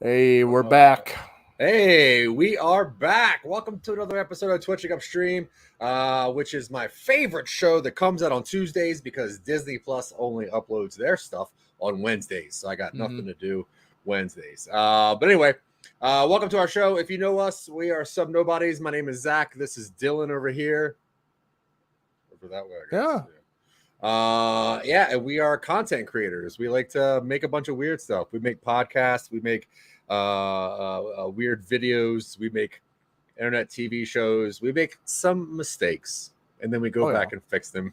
Hey, we're back. Hey, we are back. Welcome to another episode of Twitching UpStream, which is my favorite show that comes out on Tuesdays because Disney Plus only uploads their stuff on Wednesdays. So I got nothing to do Wednesdays. But anyway, welcome to our show. If you know us, we are Some Nobodies. My name is Zach. This is Dylan over here. Over that way, I guess. Yeah, and we are content creators. We like to make a bunch of weird stuff. We make podcasts. We make weird videos. We make internet TV shows. We make some mistakes, and then we go back and fix them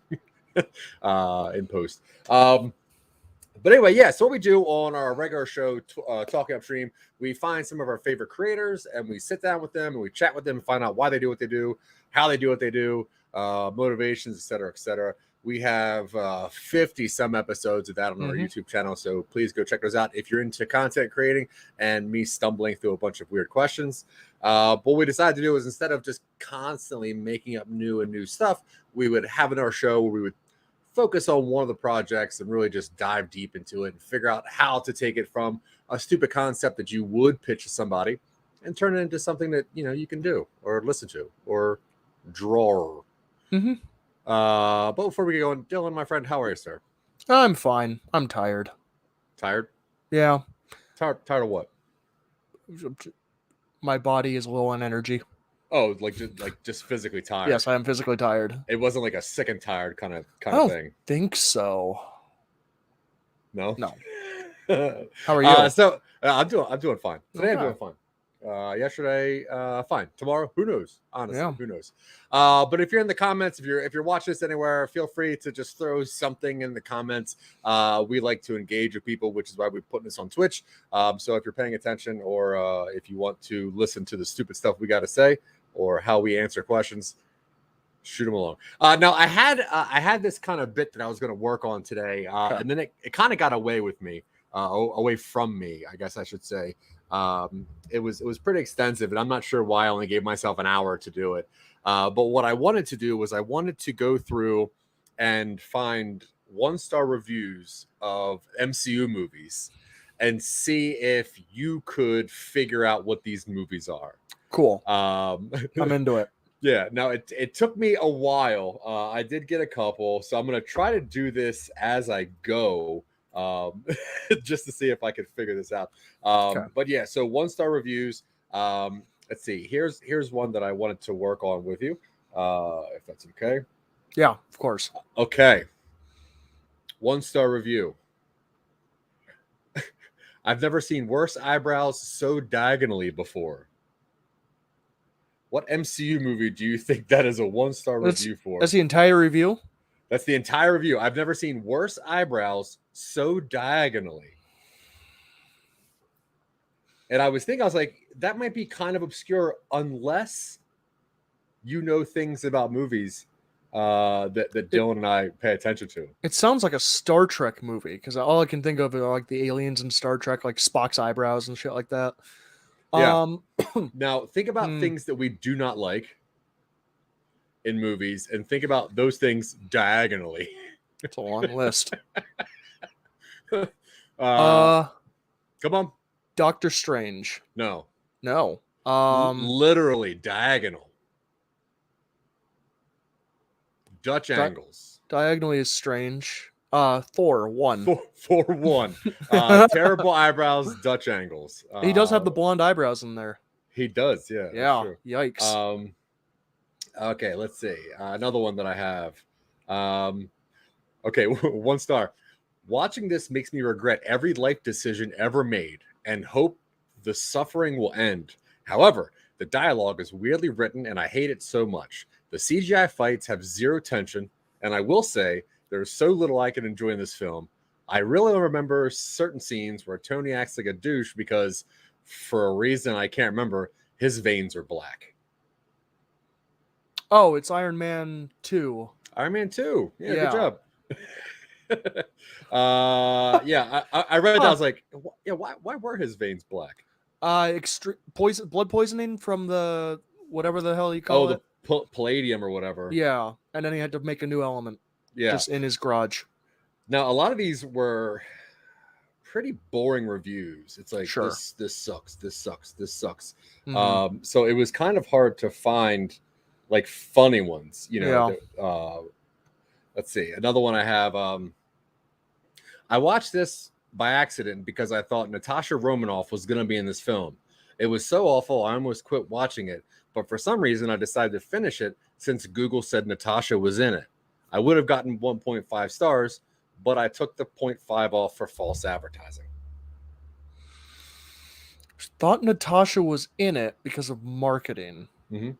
in post. But anyway, yeah. So what we do on our regular show, Talking UpStream, we find some of our favorite creators, and we sit down with them, and we chat with them, and find out why they do what they do, how they do what they do, motivations, etc., etc. We have 50 some episodes of that on our YouTube channel, so please go check those out if you're into content creating and me stumbling through a bunch of weird questions. What we decided to do is instead of just constantly making up new stuff, we would have another show where we would focus on one of the projects and really just dive deep into it and figure out how to take it from a stupid concept that you would pitch to somebody and turn it into something that you can do or listen to or draw. But before we get going, Dylan, my friend, how are you, sir? I'm fine. I'm tired. Tired? Yeah. Tired of what? My body is low on energy. Oh, just physically tired. Yes, I am physically tired. It wasn't like a sick and tired kind of thing. I don't think so. No. How are you? I'm doing fine. Today I'm doing fine. Yesterday, fine. Tomorrow, who knows? Honestly, who knows? But if you're in the comments, if you're watching this anywhere, feel free to just throw something in the comments. We like to engage with people, which is why we're putting this on Twitch. So if you're paying attention, or if you want to listen to the stupid stuff we got to say, or how we answer questions, shoot them along. Now I had this kind of bit that I was going to work on today, and then it kind of got away with me, away from me, I guess I should say. It was pretty extensive, and I'm not sure why I only gave myself an hour to do it. But what I wanted to do was I wanted to go through and find 1-star reviews of MCU movies and see if you could figure out what these movies are. Cool. I'm into it. Yeah. Now it took me a while. I did get a couple, so I'm going to try to do this as I go. Just to see if I could figure this out. But yeah, so 1-star reviews. Let's see. Here's one that I wanted to work on with you, if that's okay. Yeah, of course. Okay. 1-star review. I've never seen worse eyebrows so diagonally before. What MCU movie do you think that is a 1-star review for? That's the entire review? That's the entire review. I've never seen worse eyebrows so diagonally. And I was like, that might be kind of obscure unless you know things about movies that Dylan and I pay attention to. It sounds like a Star Trek movie because all I can think of are like the aliens in Star Trek, like Spock's eyebrows and shit like that. Yeah. Now, think about things that we do not like in movies and think about those things diagonally. It's a long list. Come on. Doctor Strange. No. Literally diagonal. Dutch angles. Diagonally is strange. Thor 1. Thor 1. Terrible eyebrows, Dutch angles. He does have the blonde eyebrows in there. He does, yeah. Yeah. Yikes. Okay, let's see. Another one that I have. Okay, 1 star. Watching this makes me regret every life decision ever made and hope the suffering will end. However, the dialogue is weirdly written and I hate it so much. The CGI fights have zero tension, and I will say There's so little I can enjoy in this film. I really remember certain scenes where Tony acts like a douche because, for a reason I can't remember, his veins are black. Oh, it's Iron Man 2. Iron Man 2. Yeah, good Yeah. job. Yeah, I read that. I was like, yeah, why were his veins black? Blood poisoning from the whatever the hell you call it. The palladium or whatever. Yeah, and then he had to make a new element. Yeah, just in his garage. Now a lot of these were pretty boring reviews. It's like Sure. this sucks, this sucks, this sucks. Mhm. So it was kind of hard to find like funny ones, you know. Yeah. Let's see, another one I have. I watched this by accident because I thought Natasha Romanoff was going to be in this film. It was so awful, I almost quit watching it. But for some reason, I decided to finish it since Google said Natasha was in it. I would have gotten 1.5 stars, but I took the 0.5 off for false advertising. Thought Natasha was in it because of marketing. Mm-hmm.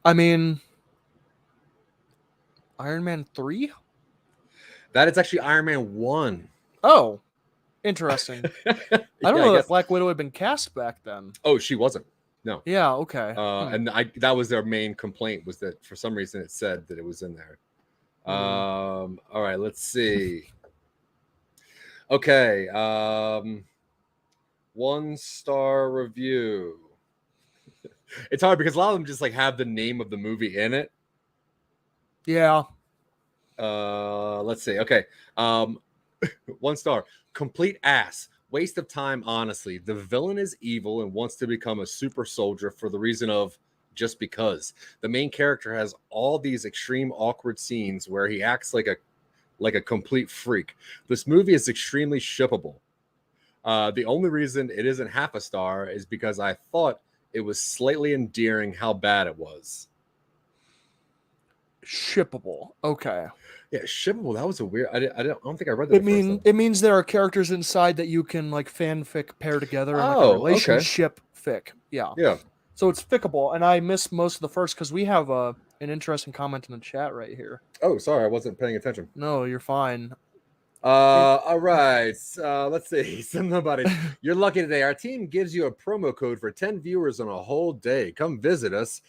I mean, Iron Man 3? That is actually Iron Man 1. Oh, interesting. I don't know if Black Widow had been cast back then. Oh, she wasn't. No. Yeah, okay. And that was their main complaint, was that for some reason it said that it was in there. All right, let's see. Okay. 1-star review. It's hard because a lot of them just like have the name of the movie in it. Yeah. Let's see. Okay. 1 star. Complete ass. Waste of time, honestly. The villain is evil and wants to become a super soldier for the reason of just because. The main character has all these extreme awkward scenes where he acts like a complete freak. This movie is extremely shippable. The only reason it isn't half a star is because I thought it was slightly endearing how bad it was. Shippable. Okay. Yeah, shippable. That was a weird. I don't think I read that. It means there are characters inside that you can like fanfic pair together in like a relationship fic. Yeah. Yeah. So it's fickable, and I missed most of the first because we have an interesting comment in the chat right here. Oh, sorry, I wasn't paying attention. No, you're fine. All right. Let's see. Some Nobodies. You're lucky today. Our team gives you a promo code for 10 viewers on a whole day. Come visit us,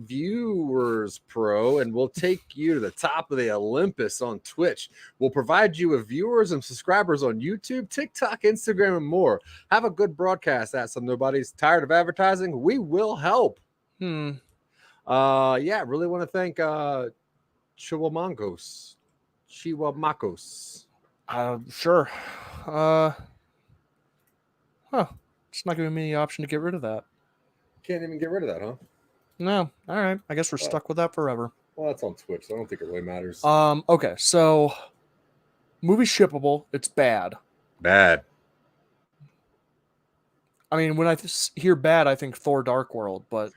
Viewers Pro, and we'll take you to the top of the Olympus on Twitch. We'll provide you with viewers and subscribers on YouTube, TikTok, Instagram, and more. Have a good broadcast at Some Nobodies. Tired of advertising? We will help. Yeah, really want to thank Chihuahuacos. Sure. It's not giving me the option to get rid of that. Can't even get rid of that, huh? No. All right. I guess we're stuck with that forever. Well, that's on Twitch, so I don't think it really matters. Okay. So, movie shippable. It's bad. Bad. I mean, when I hear bad, I think Thor: Dark World, but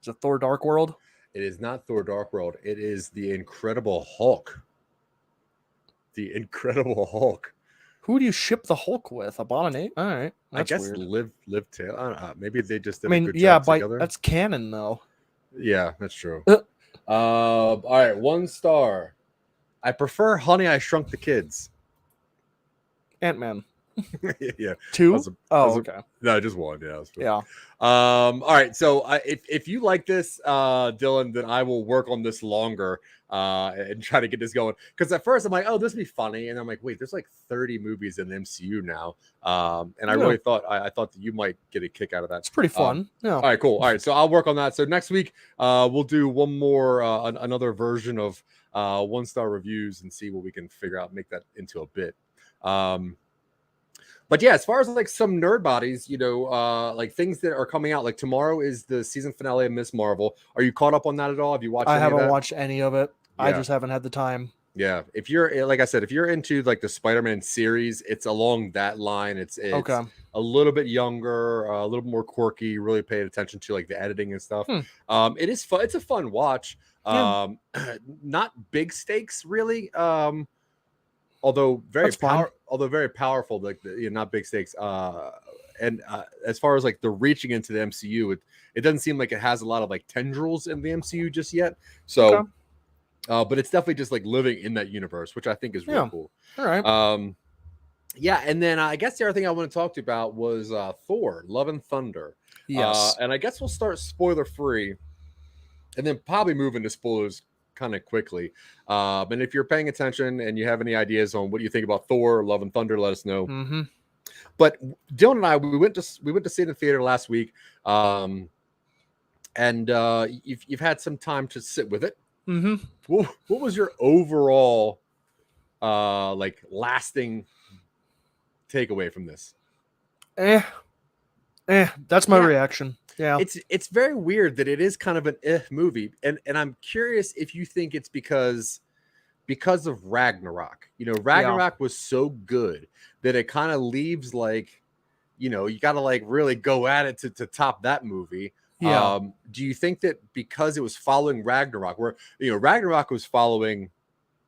is it Thor: Dark World? It is not Thor: Dark World. It is the Incredible Hulk. The Incredible Hulk. Who do you ship the Hulk with? Abominate? All right. I guess weird. Liv Taylor. Maybe they just did a good job together. That's canon though. Yeah, that's true. All right, 1 star. I prefer Honey, I Shrunk the Kids. Ant-Man. Yeah. 2? Okay. No, just 1. Yeah. Yeah. All right. So if you like this, Dylan, then I will work on this longer and try to get this going. Because at first I'm like, oh, this will be funny, and I'm like, wait, there's like 30 movies in the MCU now, and I really thought that you might get a kick out of that. It's pretty fun. Yeah. All right, cool. All right, so I'll work on that. So next week we'll do one more another version of 1-star reviews and see what we can figure out, make that into a bit. But yeah, as far as like some nerd bodies, you know, like things that are coming out, like tomorrow is the season finale of Miss Marvel. Are you caught up on that at all? Have you watched? I haven't watched any of it. Yeah. I just haven't had the time. Yeah, if you're, like I said, if you're into like the Spider-Man series, it's along that line. It's okay. A little bit younger, a little more quirky. Really paying attention to like the editing and stuff. It is fun. It's a fun watch. Not big stakes, really. Although very powerful, like not big stakes. And as far as like the reaching into the MCU, it doesn't seem like it has a lot of like tendrils in the MCU just yet. So But it's definitely just like living in that universe, which I think is really cool. All right. Yeah, and then I guess the other thing I want to talk to you about was Thor: Love and Thunder. Yes. And I guess we'll start spoiler free, and then probably move into spoilers kind of quickly. And if you're paying attention and you have any ideas on what you think about Thor: Love and Thunder, let us know. Mm-hmm. But Dylan and I, we went to see it in the theater last week, and you've had some time to sit with it. Mm-hmm. What was your overall like lasting takeaway from this? That's my reaction. Yeah. It's very weird that it is kind of an movie, and I'm curious if you think it's because of Ragnarok. You know, Ragnarok was so good that it kind of leaves like, you know, you got to like really go at it to top that movie. Yeah. Do you think that because it was following Ragnarok, where, you know, Ragnarok was following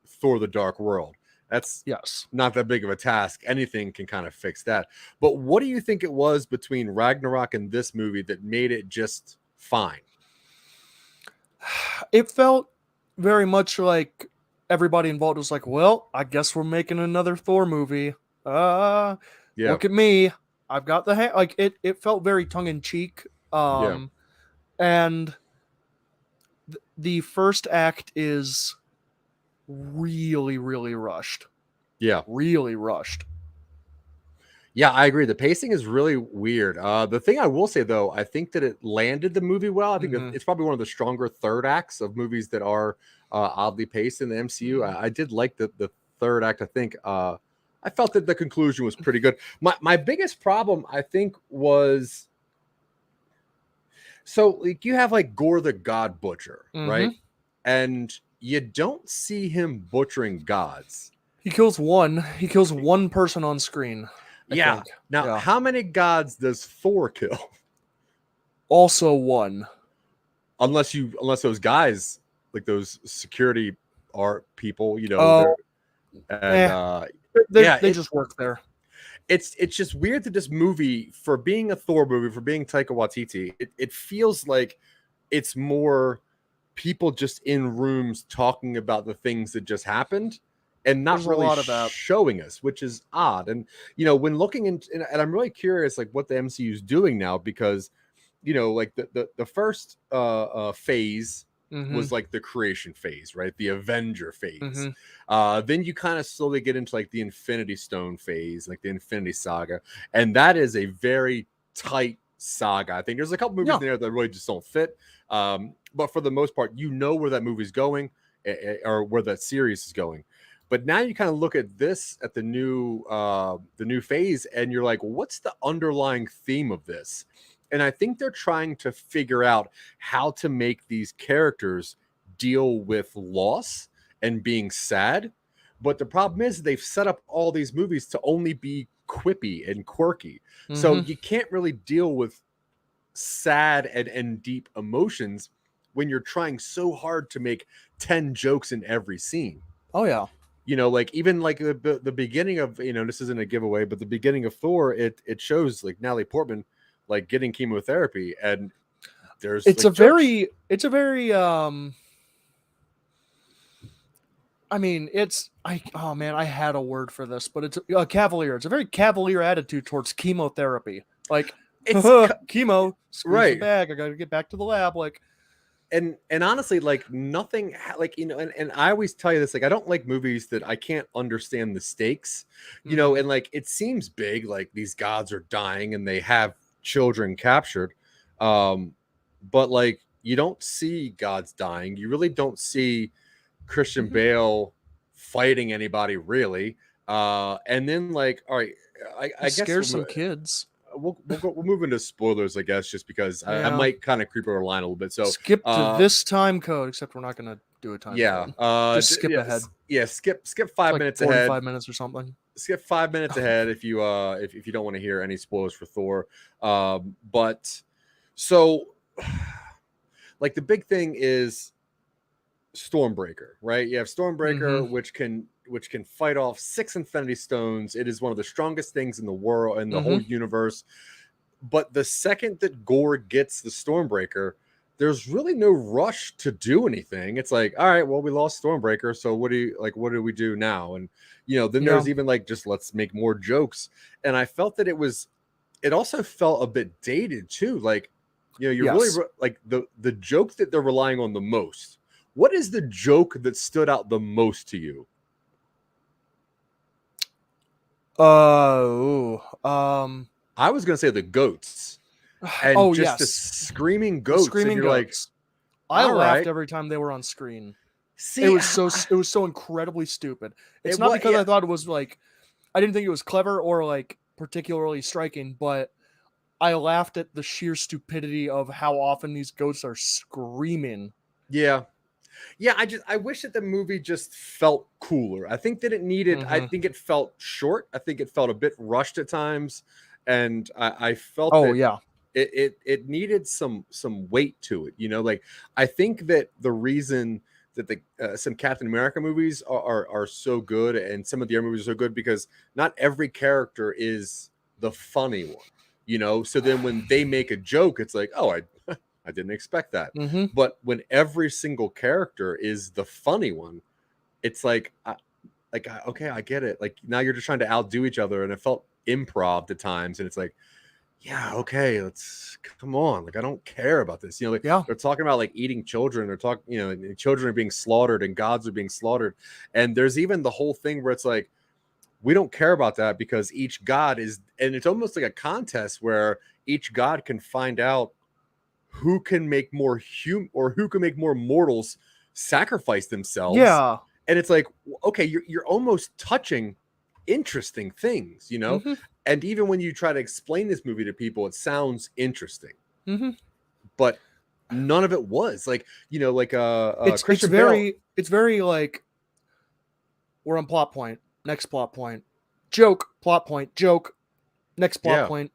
Thor: The Dark World, that's not that big of a task. Anything can kind of fix that. But what do you think it was between Ragnarok and this movie that made it just fine? It felt very much like everybody involved was like, well, I guess we're making another Thor movie. Look at me. I've got the like it felt very tongue in cheek. And the first act is really, really rushed. Really rushed. Yeah, I agree. The pacing is really weird. The thing I will say, though, I think that it landed the movie well. I think it's probably one of the stronger third acts of movies that are oddly paced in the MCU. I did like the third act. I think I felt that the conclusion was pretty good. My biggest problem, I think, was so like you have like Gore the God Butcher, right? And you don't see him butchering gods. He kills one. He kills one person on screen. I think. Now, how many gods does Thor kill? Also one. Unless those guys, like those security art people, you know, they just work there. It's just weird that this movie, for being a Thor movie, for being Taika Waititi, it feels like it's more people just in rooms talking about the things that just happened and not really showing us, which is odd. And, you know, when looking and I'm really curious, like what the MCU is doing now, because, you know, like the first phase was like the creation phase, right? The Avenger phase. Then you kind of slowly get into like the Infinity Stone phase, like the Infinity Saga. And that is a very tight saga. I think there's a couple movies in there that really just don't fit. But for the most part, you know where that movie's going or where that series is going. But now you kind of look at this, at the new phase, and you're like, what's the underlying theme of this? And I think they're trying to figure out how to make these characters deal with loss and being sad. But the problem is they've set up all these movies to only be quippy and quirky. So you can't really deal with sad and deep emotions when you're trying so hard to make 10 jokes in every scene. Oh, yeah. You know, like even like the beginning of, you know, this isn't a giveaway, but the beginning of Thor, it shows like Natalie Portman like getting chemotherapy, and there's it's like, a very I mean, oh man, I had a word for this, but it's a cavalier. It's a very cavalier attitude towards chemotherapy. Like, it's chemo, squeeze the bag. I got to get back to the lab. Like, and honestly, like nothing, like, you know, and I always tell you this, like, I don't like movies that I can't understand the stakes, you know, and like it seems big, like these gods are dying and they have children captured, but like you don't see gods dying. You really don't see Christian Bale fighting anybody really, and then like, all right, I guess scare some kids. We'll move into spoilers, I guess, just because I might kind of creep over the line a little bit. So skip to this time code, except we're not going to do a time code. Just skip ahead. Yeah, skip 5 minutes ahead. 45 minutes or something. Skip 5 minutes ahead if you don't want to hear any spoilers for Thor. But so like the big thing is Stormbreaker, right? You have Stormbreaker, which can fight off 6 Infinity Stones. It is one of the strongest things in the world, in the whole universe. But the second that Gore gets the Stormbreaker, there's really no rush to do anything. It's like, all right, well, we lost Stormbreaker, so what do we do now? And then there's even like, just let's make more jokes. And I felt that it also felt a bit dated too. Like, you're really like the joke that they're relying on the most. What is the joke that stood out the most to you? I was gonna say the goats. And just the screaming goats. Screaming goats. Like, I laughed every time they were on screen. See, it was so incredibly stupid. It's not because I thought it was like, I didn't think it was clever or like particularly striking, but I laughed at the sheer stupidity of how often these goats are screaming. Yeah. I wish that the movie just felt cooler. I think that it needed. I think it felt short. I think it felt a bit rushed at times, and I felt. It needed some weight to it. Like, I think that the reason that some Captain America movies are so good, and some of the other movies are so good, because not every character is the funny one. So then when they make a joke, it's like, oh, I didn't expect that. But when every single character is the funny one, it's like, okay, I get it. Like, now you're just trying to outdo each other, and it felt improv at times, and it's like, yeah, okay, let's come on. Like, I don't care about this. They're talking about like eating children. They're talking, children are being slaughtered and gods are being slaughtered. And there's even the whole thing where it's like, we don't care about that because each god is, and it's almost like a contest where each god can find out who can make more who can make more mortals sacrifice themselves. Yeah. And it's like, okay, you're almost touching interesting things, And even when you try to explain this movie to people, it sounds interesting. But none of it was like, Christian Bale. It's very like, we're on plot point, next plot point, joke, plot point, joke, next plot point,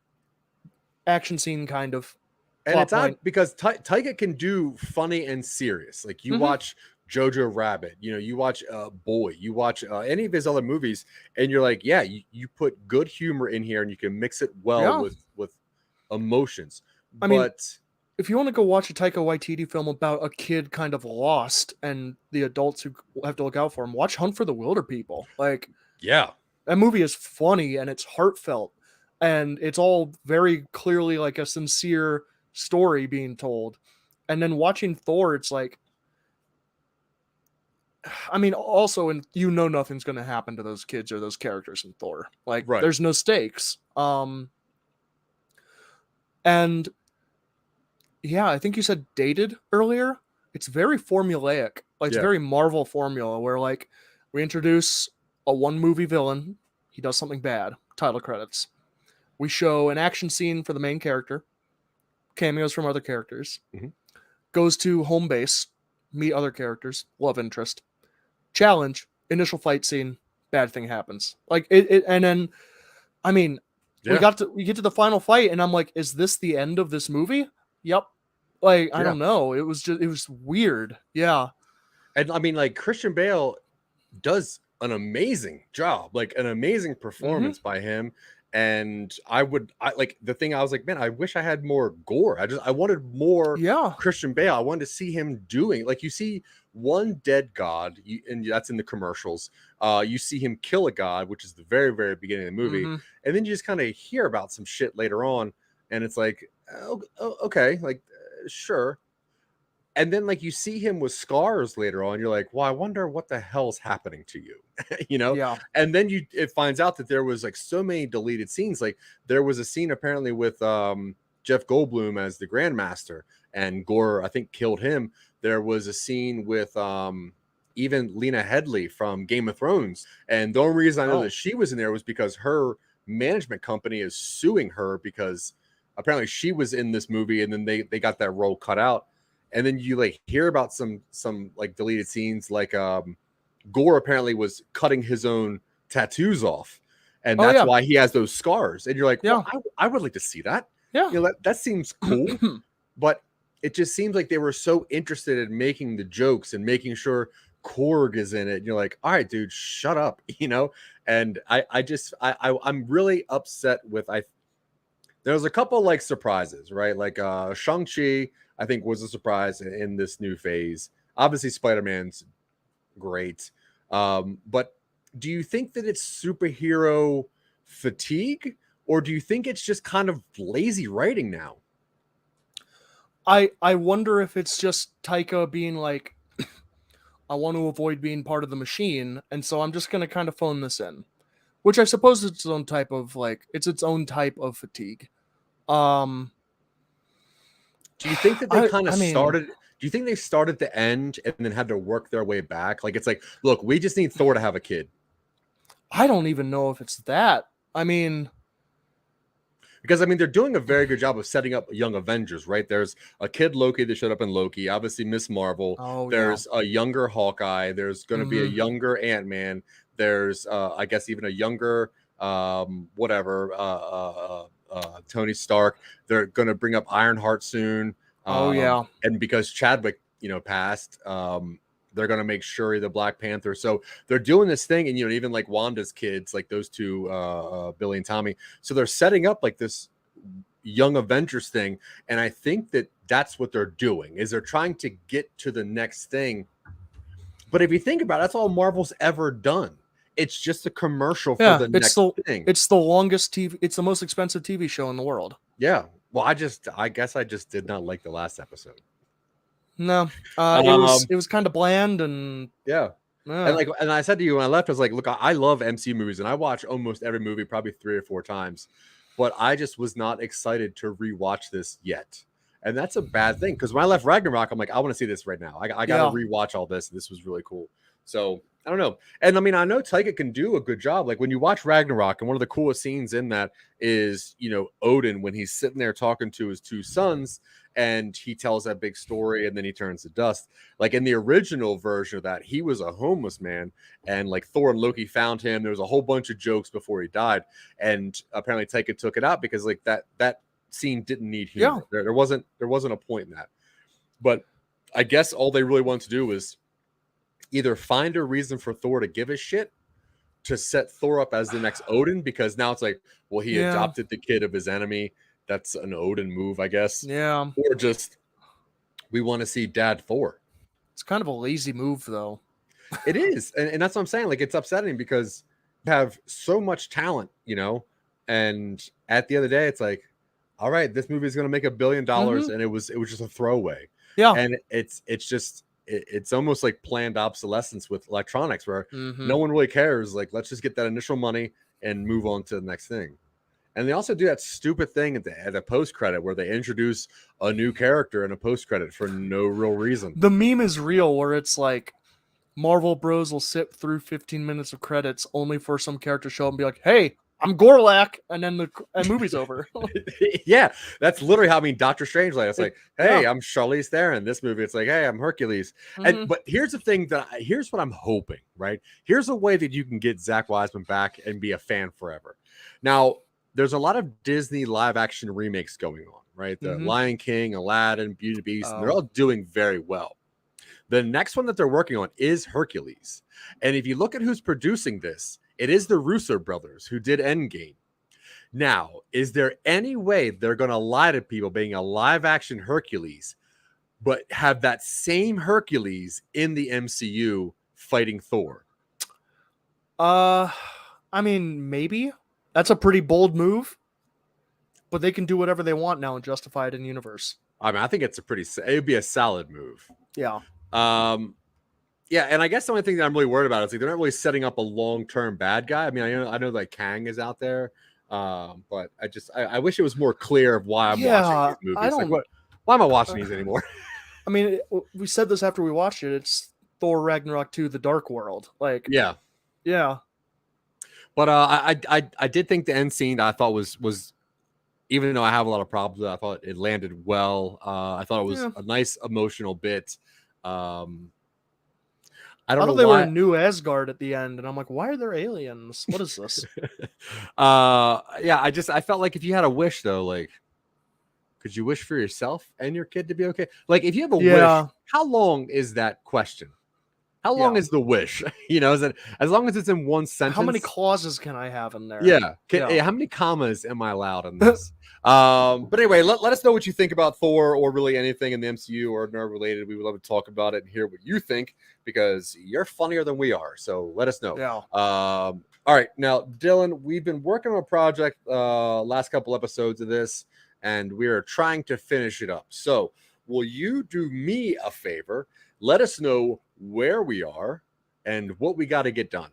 action scene kind of. And it's odd because Taika can do funny and serious. Like, you watch Jojo Rabbit, you watch Boy, you watch any of his other movies, and you're like, yeah, you put good humor in here and you can mix it well with emotions. I mean, if you want to go watch a Taika Waititi film about a kid kind of lost and the adults who have to look out for him, watch Hunt for the Wilder People. Like, yeah, that movie is funny and it's heartfelt, and it's all very clearly like a sincere story being told. And then watching Thor, it's like, I mean, also, and nothing's going to happen to those kids or those characters in Thor. Like, there's no stakes. And yeah, I think you said dated earlier. It's very formulaic. Like, it's very Marvel formula where, like, we introduce a one movie villain. He does something bad. Title credits. We show an action scene for the main character. Cameos from other characters. Goes to home base. Meet other characters. Love interest. Challenge. Initial fight scene. Bad thing happens. Like, it and then, I mean, we get to the final fight, and I'm like, is this the end of this movie? Yep. Like, I don't know. It was weird. Yeah. And I mean, like, Christian Bale does an amazing job, like an amazing performance by him. And I like, the thing, I was like, man, I wish I had more gore. I wanted more Christian Bale. I wanted to see him doing, like, you see one dead god, and that's in the commercials. You see him kill a god, which is the very, very beginning of the movie. And then you just kind of hear about some shit later on. And it's like, oh, okay, like, sure. And then, like, you see him with scars later on. You're like, well, I wonder what the hell's happening to you, Yeah. And then it finds out that there was like so many deleted scenes. Like, there was a scene apparently with Jeff Goldblum as the Grandmaster, and Gore, I think, killed him. There was a scene with even Lena Headey from Game of Thrones, and the only reason I know that she was in there was because her management company is suing her because apparently she was in this movie, and then they got that role cut out. And then you like hear about some like deleted scenes, like Gore apparently was cutting his own tattoos off, and that's why he has those scars. And you're like, well, I would like to see that. Yeah, that seems cool. But it just seems like they were so interested in making the jokes and making sure Korg is in it. And you're like, all right, dude, shut up, And I'm really upset with There was a couple like surprises, right? Like Shang-Chi. I think was a surprise in this new phase. Obviously, Spider-Man's great. But do you think that it's superhero fatigue, or do you think it's just kind of lazy writing now? I wonder if it's just Taika being like, I want to avoid being part of the machine, and so I'm just going to kind of phone this in, which I suppose it's its own type of fatigue. Do you think that they kind of started? Do you think they started the end and then had to work their way back? Like, it's like, look, we just need Thor to have a kid. I don't even know if it's that. I mean, because they're doing a very good job of setting up young Avengers, right? There's a kid Loki that showed up in Loki, obviously Miss Marvel. There's a younger Hawkeye. There's going to be a younger Ant-Man. There's, I guess, even a younger, Tony Stark. They're going to bring up Ironheart soon. And because Chadwick, passed, they're going to make Shuri the Black Panther. So they're doing this thing. And, even like Wanda's kids, like those two, Billy and Tommy. So they're setting up like this young Avengers thing. And I think that that's what they're doing, is they're trying to get to the next thing. But if you think about it, that's all Marvel's ever done. It's just a commercial for the next thing. It's the longest TV. It's the most expensive TV show in the world. Yeah. Well, I guess I just did not like the last episode. No, it was kind of bland and and I said to you when I left, I was like, look, I love MCU movies and I watch almost every movie probably 3 or 4 times, but I just was not excited to rewatch this yet, and that's a bad thing because when I left Ragnarok, I'm like, I want to see this right now. I gotta rewatch all this. This was really cool. So I don't know, and I know Taika can do a good job. Like when you watch Ragnarok, and one of the coolest scenes in that is Odin when he's sitting there talking to his 2 sons. And he tells that big story and then he turns to dust. Like in the original version of that, he was a homeless man and like Thor and Loki found him. There was a whole bunch of jokes before he died. And apparently Taika took it out because like that scene didn't need humor. Yeah. There wasn't a point in that. But I guess all they really want to do is either find a reason for Thor to give a shit to set Thor up as the next Odin, because now it's like, well, he adopted the kid of his enemy. That's an Odin move, I guess. Yeah. Or just, we want to see Dad Thor. It's kind of a lazy move, though. It is. And that's what I'm saying. Like, it's upsetting because you have so much talent, and at the end of the day, it's like, all right, this movie is going to make $1 billion. And it was just a throwaway. Yeah. And it's almost like planned obsolescence with electronics where no one really cares. Like, let's just get that initial money and move on to the next thing. And they also do that stupid thing at the post-credit where they introduce a new character in a post-credit for no real reason. The meme is real where it's like Marvel Bros will sit through 15 minutes of credits only for some character to show up and be like, hey, I'm Gorlak, and then the movie's over. Yeah, that's literally how Doctor Strange like. It's like, hey, I'm Charlize Theron. This movie, it's like, hey, I'm Hercules. But here's the thing here's what I'm hoping, right? Here's a way that you can get Zach Wiseman back and be a fan forever. Now, there's a lot of Disney live action remakes going on, right? The Lion King, Aladdin, Beauty and the Beast, and they're all doing very well. The next one that they're working on is Hercules. And if you look at who's producing this, it is the Russo brothers who did Endgame. Now, is there any way they're going to lie to people being a live action Hercules, but have that same Hercules in the MCU fighting Thor? Maybe. That's a pretty bold move, but they can do whatever they want now and justify it in universe. I think it would be a solid move. Yeah. Yeah, and I guess the only thing that I'm really worried about is like they're not really setting up a long-term bad guy. I know like Kang is out there, but I wish it was more clear of why I'm watching these movies. Why am I watching these anymore? We said this after we watched it. It's Thor Ragnarok 2: The Dark World. Yeah. But I did think the end scene I thought was even though I have a lot of problems with it, I thought it landed well. I thought it was a nice emotional bit. I don't know they were in New Asgard at the end, and I'm like, why are there aliens? What is this? I felt like if you had a wish though, like, could you wish for yourself and your kid to be okay? Like, if you have a wish, how long is that question? How long is the wish? Is it as long as it's in one sentence? How many clauses can I have in there? Yeah. How many commas am I allowed in this? But anyway, let us know what you think about Thor or really anything in the MCU or nerd related. We would love to talk about it and hear what you think because you're funnier than we are. So let us know. Yeah. All right. Now, Dylan, we've been working on a project last couple episodes of this, and we are trying to finish it up. So will you do me a favor? Let us know where we are and what we got to get done.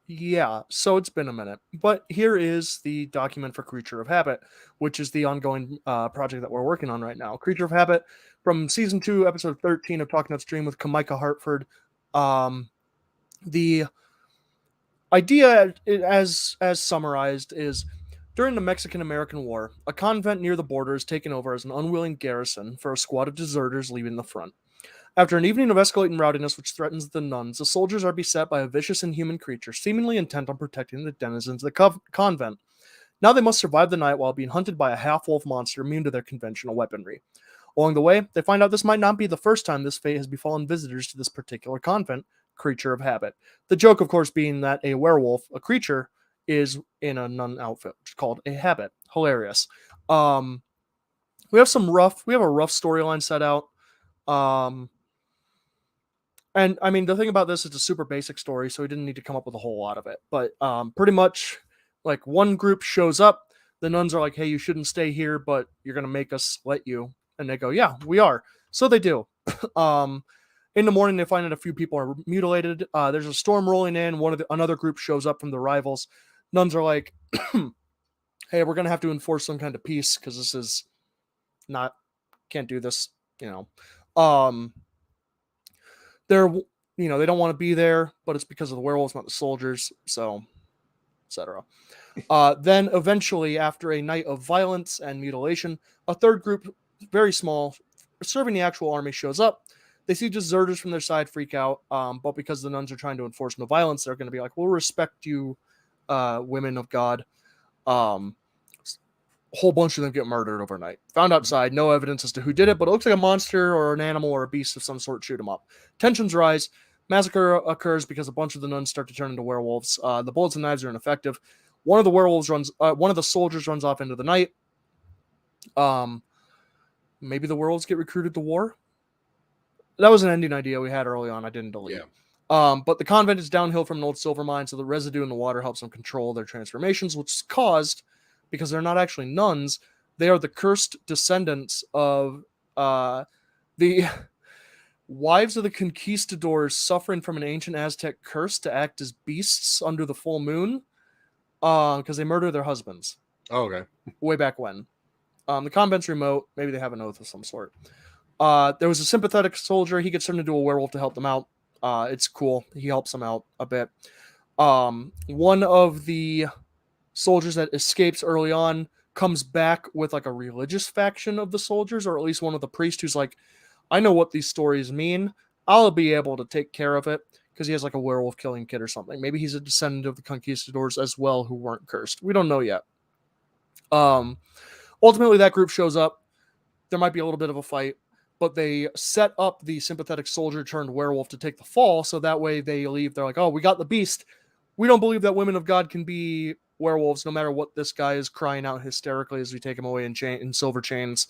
Yeah, so it's been a minute, but here is the document for Creature of Habit, which is the ongoing project that we're working on right now. Creature of Habit from season 2, episode 13 of Talking UpStream with Kamika Hartford. The idea, as summarized, is during the Mexican-American War, a convent near the border is taken over as an unwilling garrison for a squad of deserters leaving the front. After an evening of escalating rowdiness which threatens the nuns, the soldiers are beset by a vicious inhuman creature, seemingly intent on protecting the denizens of the convent. Now they must survive the night while being hunted by a half-wolf monster immune to their conventional weaponry. Along the way, they find out this might not be the first time this fate has befallen visitors to this particular convent, Creature of Habit. The joke, of course, being that a werewolf, a creature, is in a nun outfit, which is called a habit. Hilarious. We have a rough storyline set out. And I mean, the thing about this, it's a super basic story, so we didn't need to come up with a whole lot of it. But pretty much, like, one group shows up, the nuns are like, hey, you shouldn't stay here, but you're going to make us let you. And they go, yeah, we are. So they do. In the morning, they find that a few people are mutilated. There's a storm rolling in. Another group shows up from the rivals. Nuns are like, hey, we're going to have to enforce some kind of peace because this is can't do this, They're, they don't want to be there, but it's because of the werewolves, not the soldiers, so, etc. Then eventually, after a night of violence and mutilation, a third group, very small, serving the actual army, shows up. They see deserters from their side freak out, but because the nuns are trying to enforce no violence, they're going to be like, we'll respect you, women of God. A whole bunch of them get murdered overnight. Found outside, no evidence as to who did it, but it looks like a monster or an animal or a beast of some sort shoot them up. Tensions rise. Massacre occurs because a bunch of the nuns start to turn into werewolves. The bullets and knives are ineffective. One of the soldiers runs off into the night. Maybe the werewolves get recruited to war. That was an ending idea we had early on. I didn't delete. Yeah. But the convent is downhill from an old silver mine, so the residue in the water helps them control their transformations, which is caused because they're not actually nuns. They are the cursed descendants of the wives of the conquistadors suffering from an ancient Aztec curse to act as beasts under the full moon because they murder their husbands. Oh, okay. Way back when. The convent's remote. Maybe they have an oath of some sort. There was a sympathetic soldier. He gets turned into a werewolf to help them out. It's cool. He helps them out a bit. One of the soldiers that escapes early on comes back with like a religious faction of the soldiers, or at least one of the priests who's like, I know what these stories mean. I'll be able to take care of it because he has like a werewolf killing kid or something. Maybe he's a descendant of the conquistadors as well who weren't cursed. We don't know yet. Ultimately, that group shows up. There might be a little bit of a fight, but they set up the sympathetic soldier turned werewolf to take the fall, so that way they leave. They're like, oh, we got the beast. We don't believe that women of God can be werewolves, no matter what this guy is crying out hysterically as we take him away in silver chains.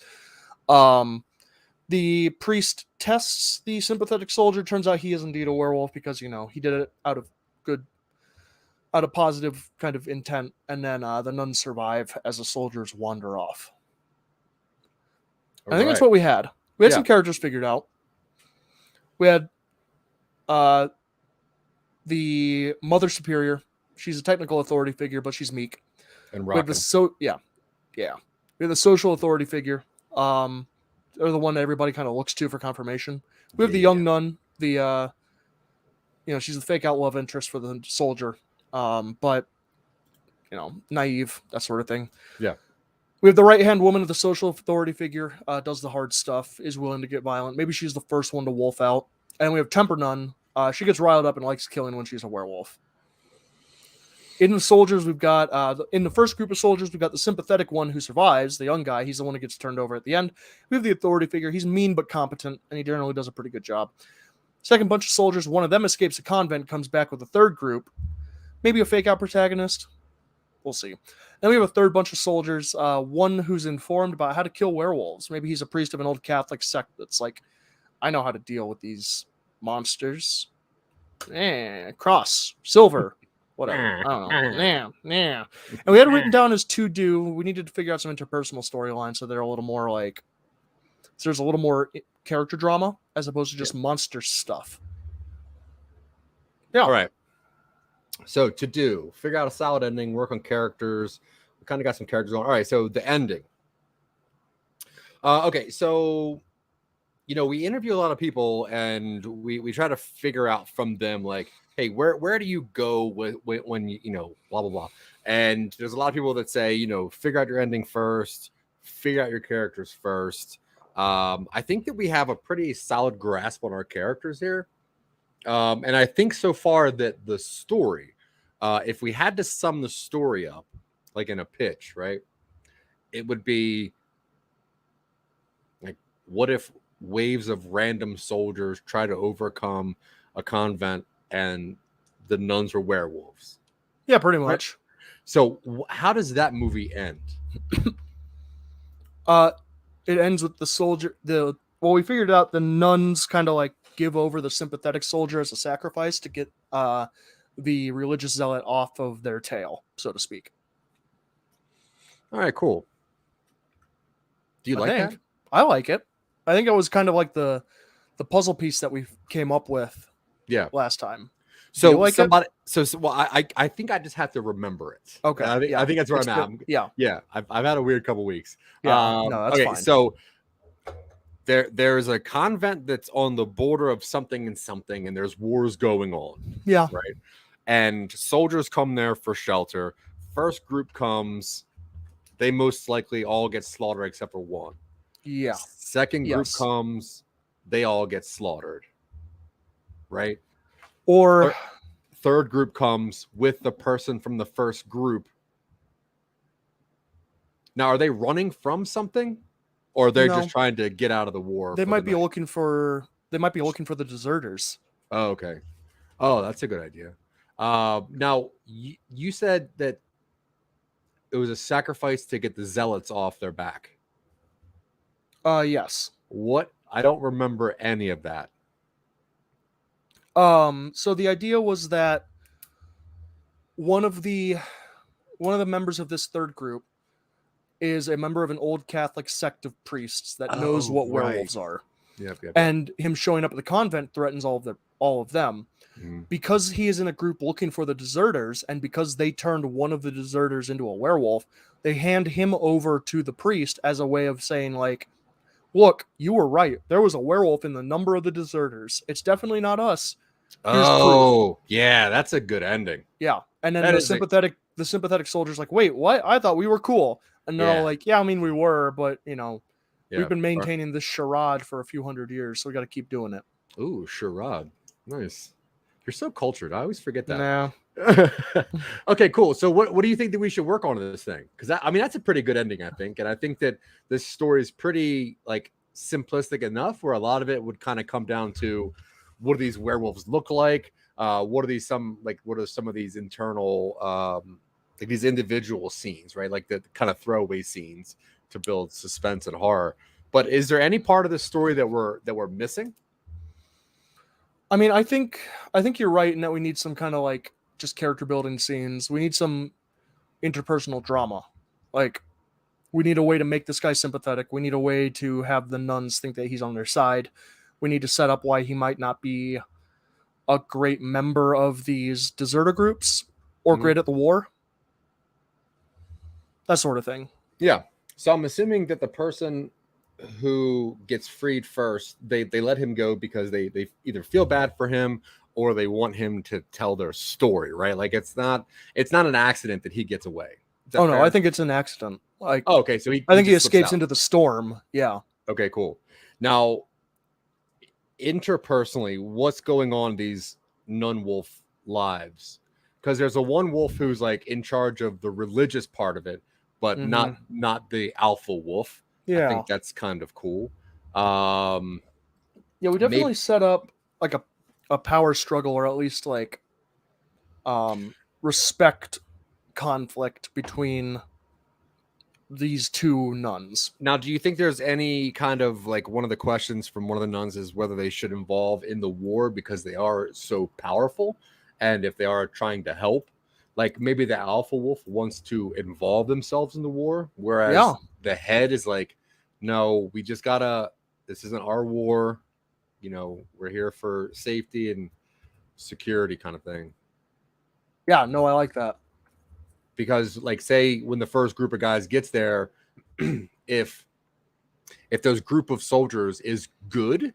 The priest tests the sympathetic soldier. Turns out he is indeed a werewolf because, he did it out of positive kind of intent. And then the nuns survive as the soldiers wander off. I think that's what we had. We had some characters figured out. We had the Mother Superior. She's a technical authority figure, but she's meek. And rocking. We have the social authority figure. They're the one that everybody kind of looks to for confirmation. We have the young nun. The she's the fake out love interest for the soldier. But naive, that sort of thing. Yeah. We have the right-hand woman of the social authority figure, does the hard stuff, is willing to get violent. Maybe she's the first one to wolf out. And we have Temper Nun. She gets riled up and likes killing when she's a werewolf. In the soldiers, we've got, in the first group of soldiers, we've got the sympathetic one who survives, the young guy. He's the one who gets turned over at the end. We have the authority figure. He's mean but competent, and he generally does a pretty good job. Second bunch of soldiers, one of them escapes a convent, comes back with a third group, maybe a fake out protagonist. We'll see. Then we have a third bunch of soldiers, one who's informed about how to kill werewolves. Maybe he's a priest of an old Catholic sect that's like, I know how to deal with these monsters. Cross, silver, whatever. I don't know. And we had it written down as to do. We needed to figure out some interpersonal storylines so they're a little more like, so there's a little more character drama as opposed to just monster stuff. Yeah. All right. So to do, figure out a solid ending, work on characters. We kind of got some characters on. All right. So the ending. Okay. So, we interview a lot of people and we try to figure out from them, like, hey, where do you go when you, blah, blah, blah. And there's a lot of people that say, figure out your ending first, figure out your characters first. I think that we have a pretty solid grasp on our characters here. And I think so far that the story, if we had to sum the story up, like in a pitch, right, it would be like, what if waves of random soldiers try to overcome a convent and the nuns were werewolves? Yeah, pretty much. Right? So how does that movie end? It ends with the soldier, we figured out the nuns kind of like give over the sympathetic soldier as a sacrifice to get the religious zealot off of their tail, so to speak. All right, cool. Do you like that? I like it. I think it was kind of like the puzzle piece that we came up with last time. So like somebody, I think I just have to remember it. Okay. I think that's where I'm at. Yeah. I've had a weird couple weeks. Yeah. No, that's fine. So there's a convent that's on the border of something and something, and there's wars going on. Yeah. Right. And soldiers come there for shelter. First group comes, they most likely all get slaughtered except for one. Yeah. Second group comes, they all get slaughtered. Right. Or third group comes with the person from the first group. Now, are they running from something, or they're just trying to get out of the war? They might be looking for the deserters. Oh, okay. Oh, that's a good idea. Now, you said that it was a sacrifice to get the zealots off their back. Yes. What? I don't remember any of that. So the idea was that one of the members of this third group is a member of an old Catholic sect of priests that knows what werewolves are. Yep. And him showing up at the convent threatens all of them. Mm-hmm. Because he is in a group looking for the deserters, and because they turned one of the deserters into a werewolf, they hand him over to the priest as a way of saying, like, look, you were right. There was a werewolf in the number of the deserters. It's definitely not us. Yeah, that's a good ending. Yeah. And then the sympathetic soldier's like, wait, what? I thought we were cool. And they're all like, yeah, I mean, we were, but, we've been maintaining this charade for a few hundred years, so we got to keep doing it. Ooh, charade. Nice. You're so cultured. I always forget that. Nah. Okay, cool. So what do you think that we should work on in this thing? Because, that's a pretty good ending, I think. And I think that this story is pretty, like, simplistic enough where a lot of it would kind of come down to, what do these werewolves look like? What are some of these internal, like these individual scenes, right? Like the kind of throwaway scenes to build suspense and horror. But is there any part of the story that we're missing? I mean, I think you're right in that we need some kind of like just character building scenes. We need some interpersonal drama. Like, we need a way to make this guy sympathetic. We need a way to have the nuns think that he's on their side. We need to set up why he might not be a great member of these deserter groups or great at the war. That sort of thing. Yeah. So I'm assuming that the person who gets freed first, they let him go because they either feel bad for him or they want him to tell their story, right? Like it's not an accident that he gets away. Oh, no, I think it's an accident. Like, oh, okay. So I think he escapes into the storm. Yeah. Okay, cool. Now, interpersonally, what's going on in these nun wolf lives? Because there's a one wolf who's like in charge of the religious part of it, but not the alpha wolf. Yeah, I think that's kind of cool. Yeah, we definitely set up like a a power struggle, or at least like respect conflict between these two nuns. Now, do you think there's any kind of like one of the questions from one of the nuns is whether they should involve in the war because they are so powerful, and if they are trying to help, like maybe the alpha wolf wants to involve themselves in the war, whereas the head is like, no, we just gotta. This isn't our war. You know, we're here for safety and security, kind of thing. Yeah, no, I like that. Because, like, say when the first group of guys gets there, if those group of soldiers is good,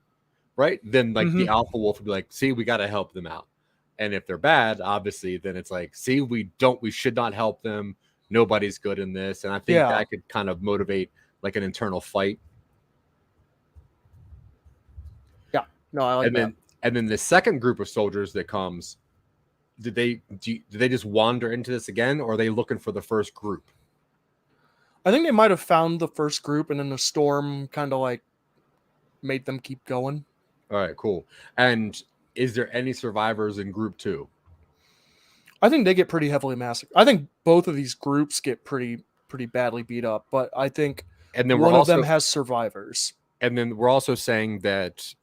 right, then like the alpha wolf would be like, see, we got to help them out. And if they're bad, obviously, then it's like, see, we should not help them. Nobody's good in this. And I think that could kind of motivate like an internal fight. Yeah, no, I like that. And then the second group of soldiers that comes, do they just wander into this again, or are they looking for the first group? I think they might have found the first group, and then the storm kind of like made them keep going. All right, cool. And is there any survivors in group 2? I think they get pretty heavily massacred. I think both of these groups get pretty badly beat up, but I think one of them has survivors. And then we're also saying that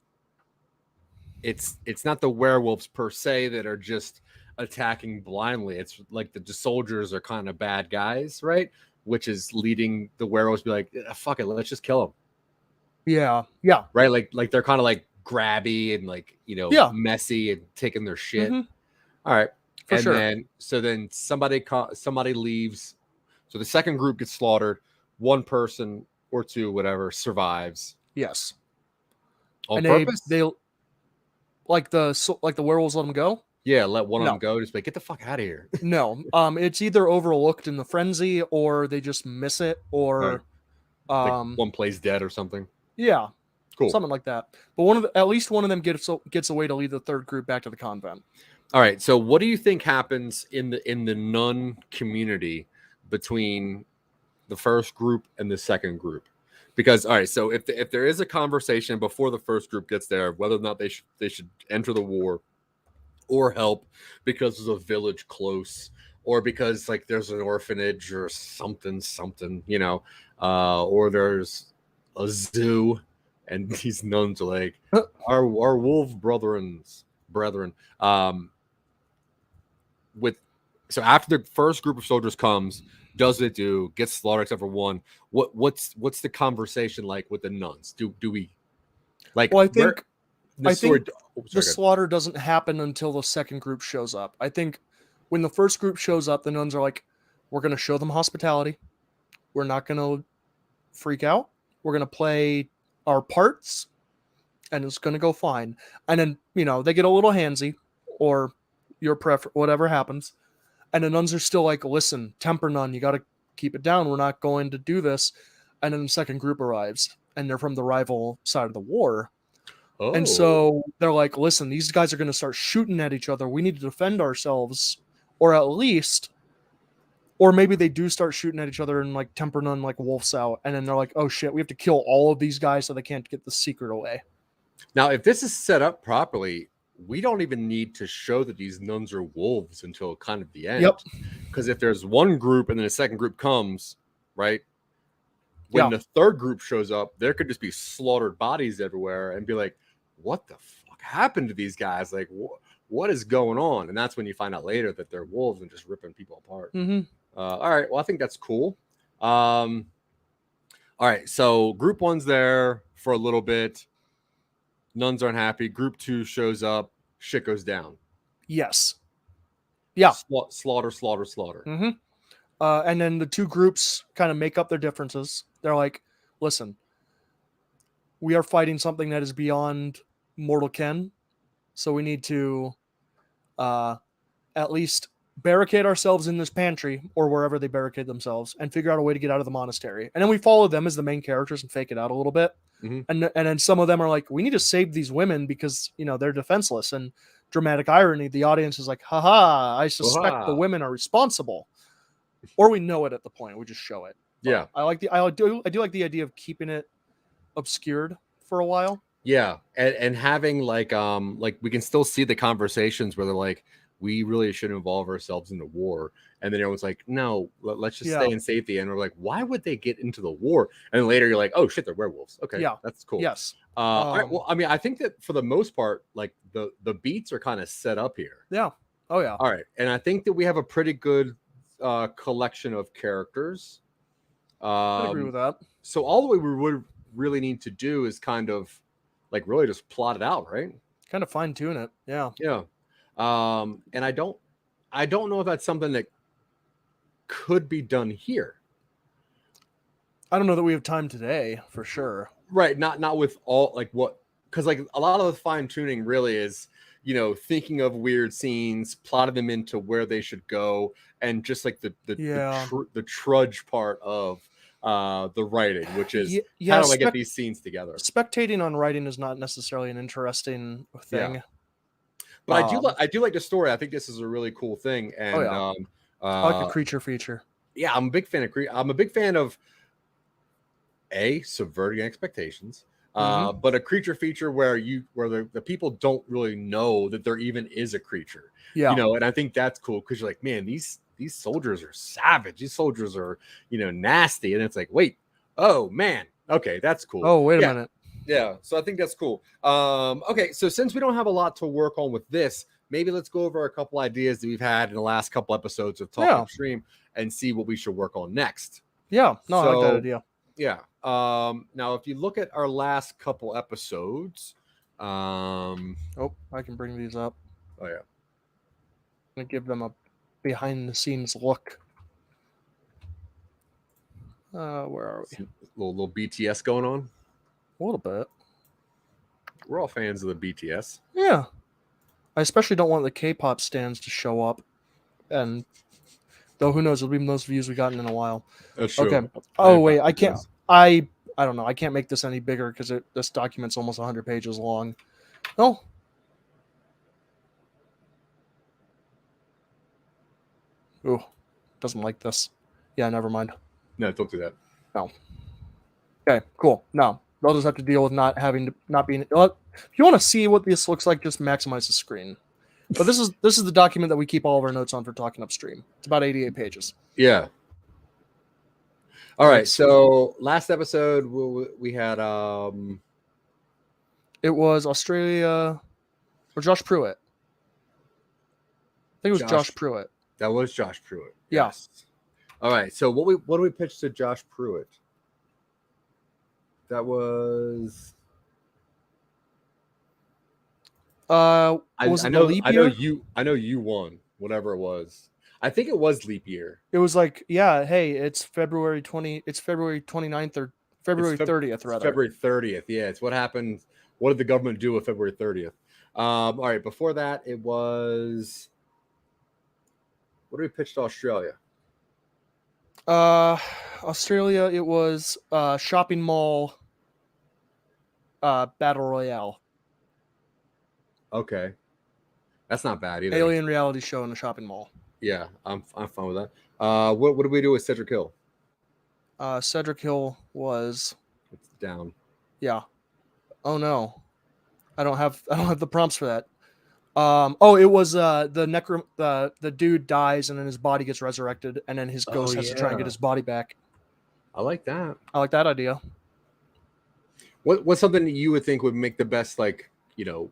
it's not the werewolves per se that are just attacking blindly. It's like the soldiers are kind of bad guys, right? Which is leading the werewolves to be like, fuck it, let's just kill them. Yeah. Right? Like they're kind of like grabby and like, you know, messy and taking their shit. All right. For sure. Then somebody leaves. So the second group gets slaughtered. One person or two, whatever, survives. Yes. On purpose? They like the werewolves let them go? Yeah, let one of them go. Just like, get the fuck out of here. No. It's either overlooked in the frenzy, or they just miss it, or like one plays dead or something. Yeah. Cool. Something like that. But at least one of them gets away to lead the third group back to the convent. All right. So what do you think happens in the nun community between the first group and the second group? Because, all right, so if there is a conversation before the first group gets there, whether or not they should enter the war or help because there's a village close, or because like there's an orphanage or something, you know, or there's a zoo, and these nuns are like, our wolf brethren. So after the first group of soldiers comes, does it gets slaughtered except for one? What's the conversation like with the nuns? Do we like? Well, I think the slaughter doesn't happen until the second group shows up. I think when the first group shows up, the nuns are like, we're going to show them hospitality. We're not going to freak out. We're going to play our parts, and it's going to go fine. And then, you know, they get a little handsy, or whatever happens. And the nuns are still like, listen, temper nun, you got to keep it down. We're not going to do this. And then the second group arrives, and they're from the rival side of the war. Oh. And so they're like, listen, these guys are going to start shooting at each other. We need to defend ourselves, or at least, or maybe they do start shooting at each other, and like temper nun like wolfs out. And then they're like, oh shit, we have to kill all of these guys so they can't get the secret away. Now, if this is set up properly, we don't even need to show that these nuns are wolves until kind of the end. Yep. Because if there's one group and then a second group comes, right? When the third group shows up, there could just be slaughtered bodies everywhere and be like, what the fuck happened to these guys? Like, what is going on? And that's when you find out later that they're wolves and just ripping people apart. All right. Well, I think that's cool. All right. So group 1's there for a little bit. Nuns aren't happy. Group 2 shows up. Shit goes down. Yes. Yeah. Slaughter. And then the two groups kind of make up their differences. They're like, listen, we are fighting something that is beyond mortal ken. So we need to at least barricade ourselves in this pantry, or wherever they barricade themselves, and figure out a way to get out of the monastery. And then we follow them as the main characters and fake it out a little bit. And then some of them are like, we need to save these women because, you know, they're defenseless. And dramatic irony, the audience is like, haha, I suspect the women are responsible. Or we know it at the point, we just show it. But yeah. I do like the idea of keeping it obscured for a while. Yeah, and having like we can still see the conversations where they're like, we really should involve ourselves in the war, and then everyone's like, no, let's just stay in safety. And we're like, why would they get into the war? And then later you're like, oh shit, they're werewolves. Okay, Yeah, that's cool. Yes. All right, well, I mean, I think that for the most part, like the beats are kind of set up here. Yeah. Oh yeah. All right, and I think that we have a pretty good collection of characters. I agree with that. So all the way we would really need to do is kind of like really just plot it out, right? Kind of fine tune it. Yeah. Yeah. And I don't know if that's something that could be done here. I don't know that we have time today for sure. Right. Not with all like what, because like a lot of the fine tuning really is, you know, thinking of weird scenes, plotting them into where they should go, and just like the trudge part of the writing, which is how do I get these scenes together? Spectating on writing is not necessarily an interesting thing. Yeah. But I do like the story. I think this is a really cool thing. And I like the creature feature. Yeah, I'm a big fan of I'm a big fan of subverting expectations. But a creature feature where the people don't really know that there even is a creature. Yeah. You know, and I think that's cool because you're like, man, these soldiers are savage. These soldiers are, you know, nasty. And it's like, wait, oh man, okay, that's cool. Oh, wait a minute. Yeah, so I think that's cool. Okay, so since we don't have a lot to work on with this, maybe let's go over a couple ideas that we've had in the last couple episodes of Talk Upstream and see what we should work on next. Yeah, no, I like that idea. Yeah. Now, if you look at our last couple episodes, I can bring these up. Oh yeah, I'm gonna give them a behind-the-scenes look. Where are we? Little BTS going on. A little bit. We're all fans of the BTS. Yeah. I especially don't want the K-pop stands to show up. And though who knows, it'll be the most views we've gotten in a while. That's true. Okay. Oh wait, I can't. I don't know. I can't make this any bigger because this document's almost 100 pages long. Oh. Ooh. Doesn't like this. Yeah, never mind. No, don't do that. No. Okay, cool. No. They'll just have to deal with not being. If you want to see what this looks like, just maximize the screen. But this is the document that we keep all of our notes on for Talking Upstream. It's about 88 pages. Yeah. All right. So last episode we had it was Australia or Josh Pruitt. I think it was Josh Pruitt. That was Josh Pruitt. Yeah. Yes. All right. So what do we pitch to Josh Pruitt? That was. I know you won whatever it was. I think it was leap year. It was like, yeah, hey, it's February 29th or February 30th rather. February 30th. Yeah, it's what happened. What did the government do with February 30th? All right, before that it was, what did we pitch to Australia? Australia, it was shopping mall battle royale. Okay, that's not bad either. Alien reality show in a shopping mall. Yeah, I'm fine with that. What did we do with Cedric Hill? Cedric Hill was. It's down. Yeah. Oh no, I don't have the prompts for that. It was the dude dies and then his body gets resurrected and then his ghost has to try and get his body back. I like that. I like that idea. What's something that you would think would make the best, like, you know,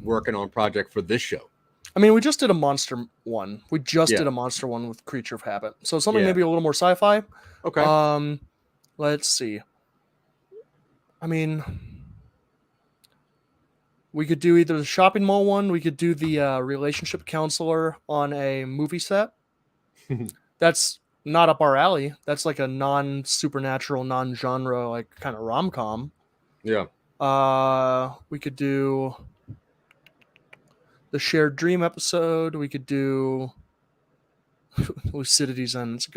working on project for this show? I mean, we just did a monster one. We just did a monster one with Creature of Habit. So something maybe a little more sci-fi. Okay. Let's see. I mean, we could do either the shopping mall one. We could do the relationship counselor on a movie set. That's not up our alley. That's like a non-supernatural, non-genre, like kind of rom-com. Yeah. We could do the shared dream episode. We could do Lucidity's End. It's a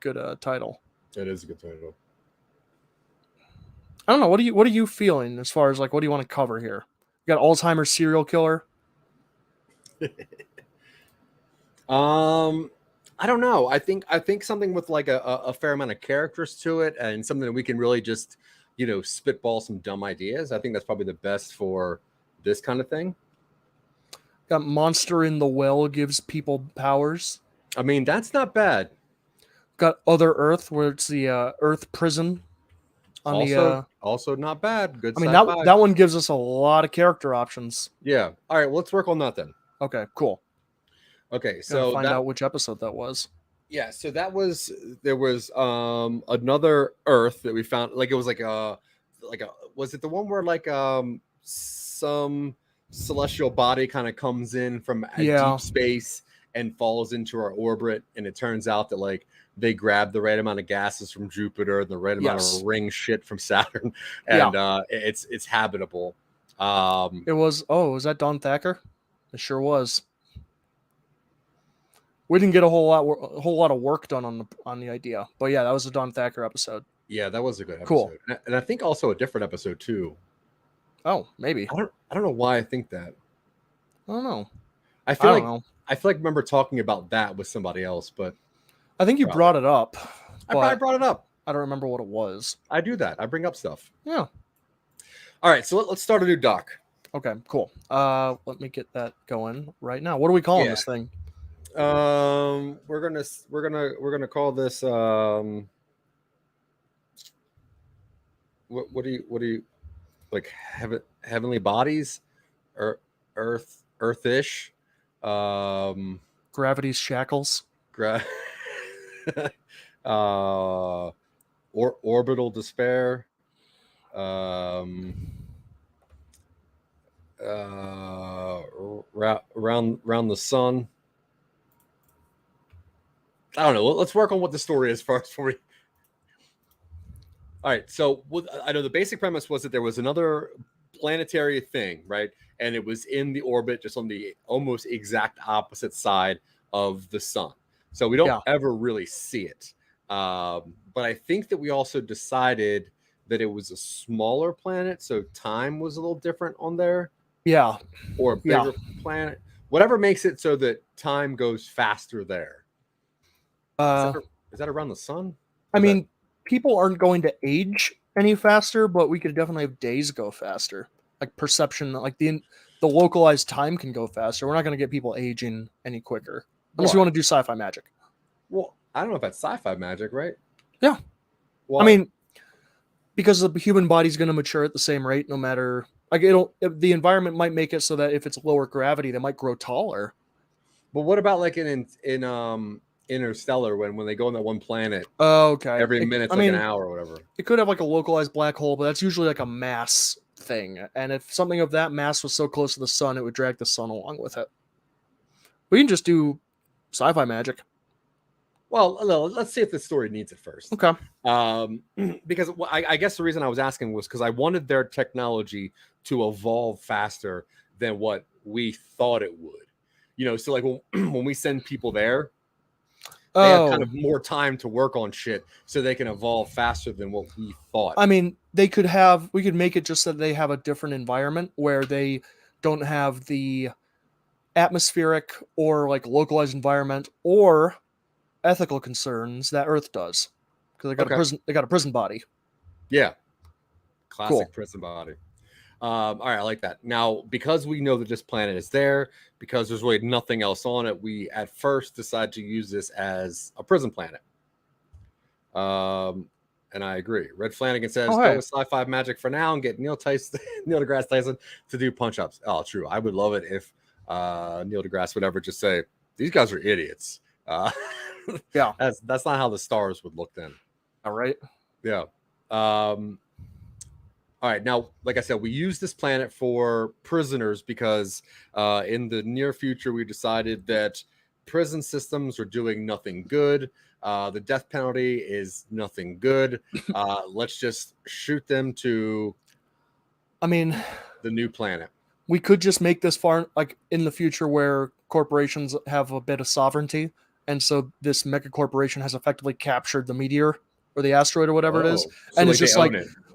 good title. It is a good title. I don't know. What are you feeling as far as like what do you want to cover here? You got Alzheimer's serial killer. I don't know. I think something with like a fair amount of characters to it and something that we can really just spitball some dumb ideas. I think that's probably the best for this kind of thing. Got Monster in the Well gives people powers. I mean, that's not bad. Got Other Earth, where it's the Earth prison. Also not bad. Good. I mean, sci-fi. that one gives us a lot of character options. Yeah. All right. Well, let's work on that then. Okay. Cool. Okay. So find out which episode that was. Yeah. So there was another Earth that we found. Like it was was it the one where some celestial body kind of comes in from deep space and falls into our orbit, and it turns out that they grab the right amount of gases from Jupiter and the right amount of ring shit from Saturn, and it's habitable. It was. Oh, was that Don Thacker? It sure was. We didn't get a whole lot of work done on the idea, but yeah, that was a Don Thacker episode. Yeah, that was a good episode. Cool. And I think also a different episode too. Oh, maybe. I don't know why I think that. I don't know. I feel like I remember talking about that with somebody else, but I think you brought it up. I probably brought it up. I don't remember what it was. I do that. I bring up stuff. Yeah. All right, so let's start a new doc. Okay, cool. Let me get that going right now. What are we calling this thing? We're gonna call this what do you like heavenly bodies or earthish, gravity's shackles, orbital despair, around the sun. I don't know. Let's work on what the story is first for me. All right. So I know the basic premise was that there was another planetary thing, right? And it was in the orbit, just on the almost exact opposite side of the sun. So we don't ever really see it. But I think that we also decided that it was a smaller planet, so time was a little different on there. Yeah. Or a bigger planet. Whatever makes it so that time goes faster there. Is that around the sun? I mean, people aren't going to age any faster, but we could definitely have days go faster. Like perception, like the localized time can go faster. We're not going to get people aging any quicker. Unless you want to do sci-fi magic. Well, I don't know if that's sci-fi magic, right? Yeah. Why? I mean, because the human body's going to mature at the same rate, no matter... the environment might make it so that if it's lower gravity, they might grow taller. But what about in Interstellar when they go on that one planet? Oh, okay. Every minute's an hour or whatever. It could have a localized black hole, but that's usually a mass thing. And if something of that mass was so close to the sun, it would drag the sun along with it. We can just do sci-fi magic. Well, let's see if the story needs it first. Okay. Because I guess the reason I was asking was because I wanted their technology to evolve faster than what we thought it would. So when we send people there, they have kind of more time to work on shit so they can evolve faster than what we thought. I mean, we could make it just that they have a different environment where they don't have the atmospheric or localized environment or ethical concerns that Earth does, because they got a prison body. Yeah, classic prison body. All right, I like that. Now, because we know that this planet is there, because there's really nothing else on it, we at first decide to use this as a prison planet. And I agree. Red Flanagan says, go with sci-fi magic for now and get Neil deGrasse Tyson to do punch-ups. Oh, true. I would love it if Neil deGrasse would ever just say, these guys are idiots. Yeah. That's not how the stars would look then. All right. Yeah. All right. Now, like I said, we use this planet for prisoners because in the near future, we decided that prison systems are doing nothing good. The death penalty is nothing good. Let's just shoot them to the new planet. We could just make this far in the future where corporations have a bit of sovereignty. And so this mega corporation has effectively captured the meteor or the asteroid or whatever it is. So and it's just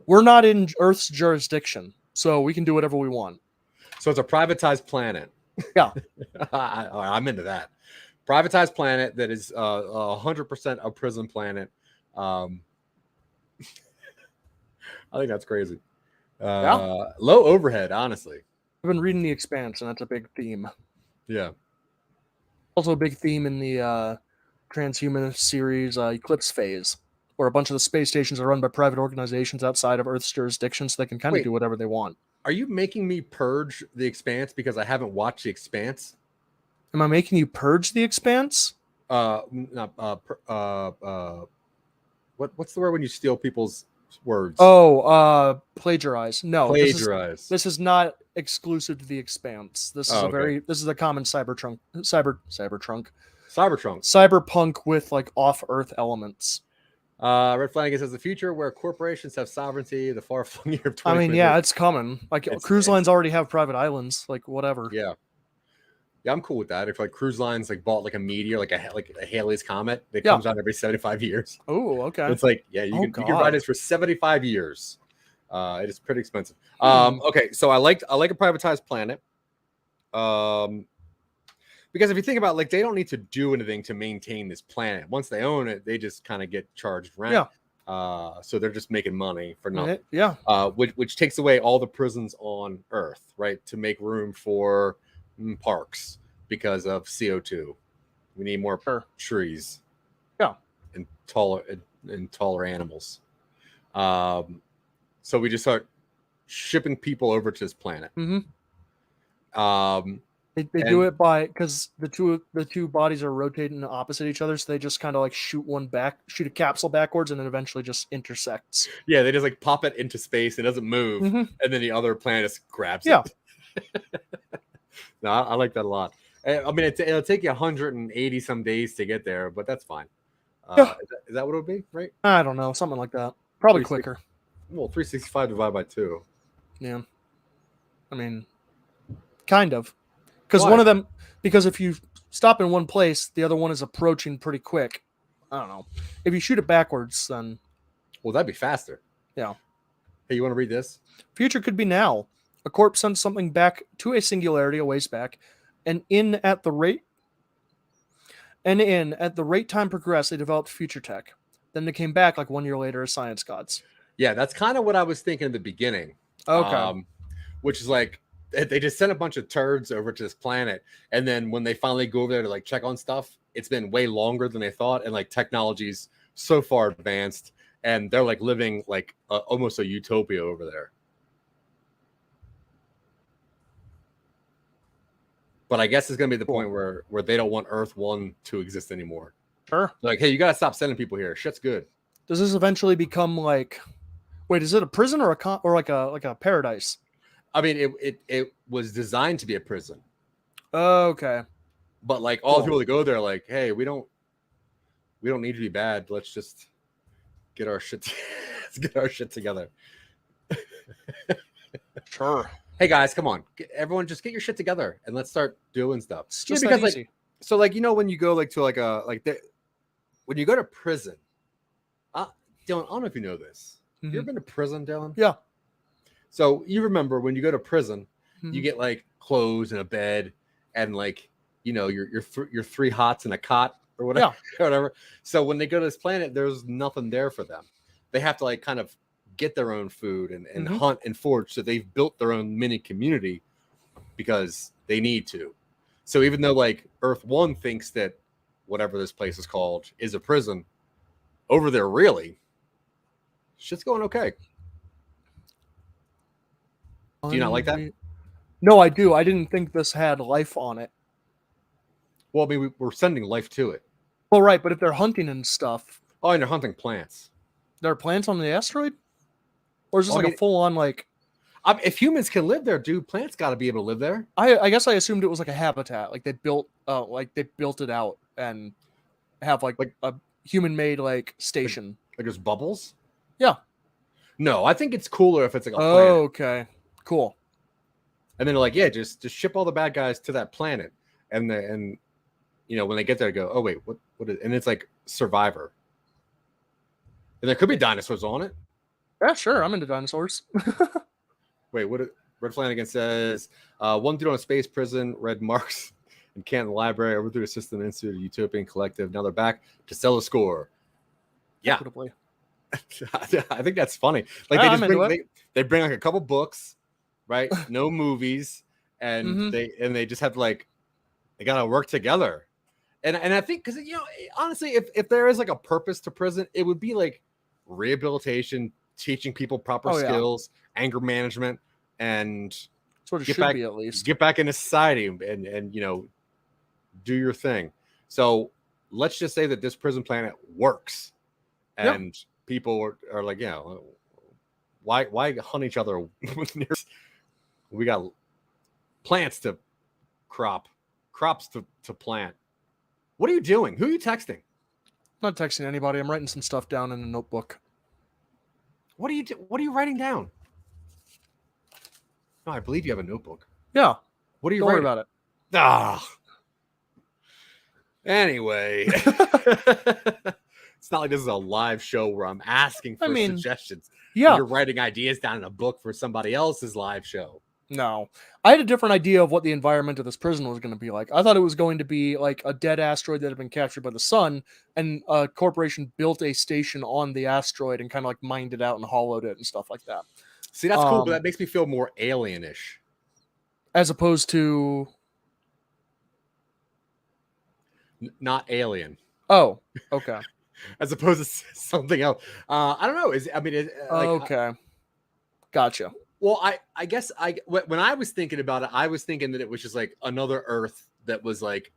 we're not in Earth's jurisdiction, so we can do whatever we want. So it's a privatized planet. Yeah. I'm into that. Privatized planet that is 100% a prison planet. I think that's crazy. Yeah. Low overhead, honestly. I've been reading The Expanse, and that's a big theme. Yeah. Also a big theme in the transhumanist series Eclipse Phase, where a bunch of the space stations are run by private organizations outside of Earth's jurisdiction, so they can kind of do whatever they want. Are you making me purge The Expanse because I haven't watched The Expanse? Am I making you purge The Expanse? What's the word when you steal people's words? Oh, plagiarize. No, plagiarize. This is not exclusive to The Expanse. This is this is a common cyberpunk with like off-Earth elements. Red Flanagan says the future where corporations have sovereignty, the far-flung year of 2020. I mean, yeah, it's coming. Like cruise lines already have private islands. Like whatever. Yeah, I'm cool with that. If like cruise lines like bought like a meteor, like a Halley's Comet that comes out every 75 years. Oh, okay. It's like you can ride this for 75 years. It is pretty expensive. Okay, so I like a privatized planet. Because if you think about it, like they don't need to do anything to maintain this planet. Once they own it, they just kind of get charged rent. Yeah. So they're just making money for nothing. Yeah. Which takes away all the prisons on Earth, right? To make room for parks because of CO2. We need more trees. Yeah. And taller animals. So we just start shipping people over to this planet. Mm-hmm. They do it because the two bodies are rotating opposite each other, so they just kind of like shoot a capsule backwards, and then eventually just intersects. Yeah, they just like pop it into space. It doesn't move, and then the other planet just grabs it. No, I like that a lot. I mean, it'll take you 180 some days to get there, but that's fine. Is that what it would be? Right? I don't know, something like that. Probably quicker. Well, 365 divided by 2. Yeah. I mean, kind of. Because if you stop in one place, the other one is approaching pretty quick. I don't know. If you shoot it backwards, then... Well, that'd be faster. Yeah. Hey, you want to read this? Future could be now. A corp sends something back to a singularity a ways back, and at the rate time progressed, they developed future tech. Then they came back like 1 year later as science gods. Yeah, that's kind of what I was thinking in the beginning. Okay. Which is like, they just sent a bunch of turds over to this planet, and then when they finally go over there to like check on stuff, it's been way longer than they thought, and like technology's so far advanced, and they're like living like almost a utopia over there. But I guess it's gonna be the point where they don't want Earth 1 to exist anymore. Sure. Like, hey, you gotta stop sending people here. Shit's good. Does this eventually become like? Wait, is it a prison or like a paradise? I mean, it was designed to be a prison. Okay. But like all the people that go there, are like, hey, we don't need to be bad. Let's just get our shit. Let's get our shit together. Sure. Hey guys, come on, everyone, just get your shit together and let's start doing stuff. It's just because easy. So like when you go like to like when you go to prison, Dylan, I don't know if you know this. You ever been to prison, Dylan? Yeah. So you remember when you go to prison, you get like clothes and a bed and like, your 3 hots and a cot or whatever. Yeah. Whatever. So when they go to this planet, there's nothing there for them. They have to like kind of get their own food and hunt and forage. So they've built their own mini community because they need to. So even though like Earth 1 thinks that whatever this place is called is a prison, over there really, shit's going okay. Do you not like that? No, I do. I didn't think this had life on it. Well, I mean, we're sending life to it. Well, right, but if they're hunting and stuff... Oh, and they're hunting plants. There are plants on the asteroid? Or is this a full-on, like... if humans can live there, dude, plants got to be able to live there. I guess I assumed it was like a habitat. Like they built it out and have like a human-made like station. Like there's bubbles? Yeah. No, I think it's cooler if it's like a planet. Oh, okay. Cool. And then they're like, yeah, just ship all the bad guys to that planet. And when they get there, they go, oh wait, what is, and it's like Survivor. And there could be dinosaurs on it. Yeah, sure. I'm into dinosaurs. Wait, Red Flanagan says, one dude on a space prison, read Marx in Canton Library, overthrew the system into the Utopian Collective. Now they're back to sell a score. Yeah. Equitably. I think that's funny. Like they bring like a couple books, right? No movies, and they just have like they gotta work together. And I think because honestly, if there is like a purpose to prison, it would be like rehabilitation, teaching people proper skills, anger management, and that's what it should be, at least. Get back into society and do your thing. So let's just say that this prison planet works, and people are like, why hunt each other? We got plants to crops to plant. What are you doing? Who are you texting? I'm not texting anybody. I'm writing some stuff down in a notebook. What are you writing down? No, I believe you have a notebook. Yeah. What are you writing? Don't worry about it. Anyway. It's not like this is a live show where I'm asking for suggestions. Yeah. You're writing ideas down in a book for somebody else's live show. No. I had a different idea of what the environment of this prison was going to be like. I thought it was going to be like a dead asteroid that had been captured by the sun, and a corporation built a station on the asteroid and kind of like mined it out and hollowed it and stuff like that. See, that's cool, but that makes me feel more alien-ish. As opposed to... not alien. Oh, okay. As opposed to something else. I don't know. Okay. Gotcha. Well, I guess when I was thinking about it, I was thinking that it was just like another Earth that was like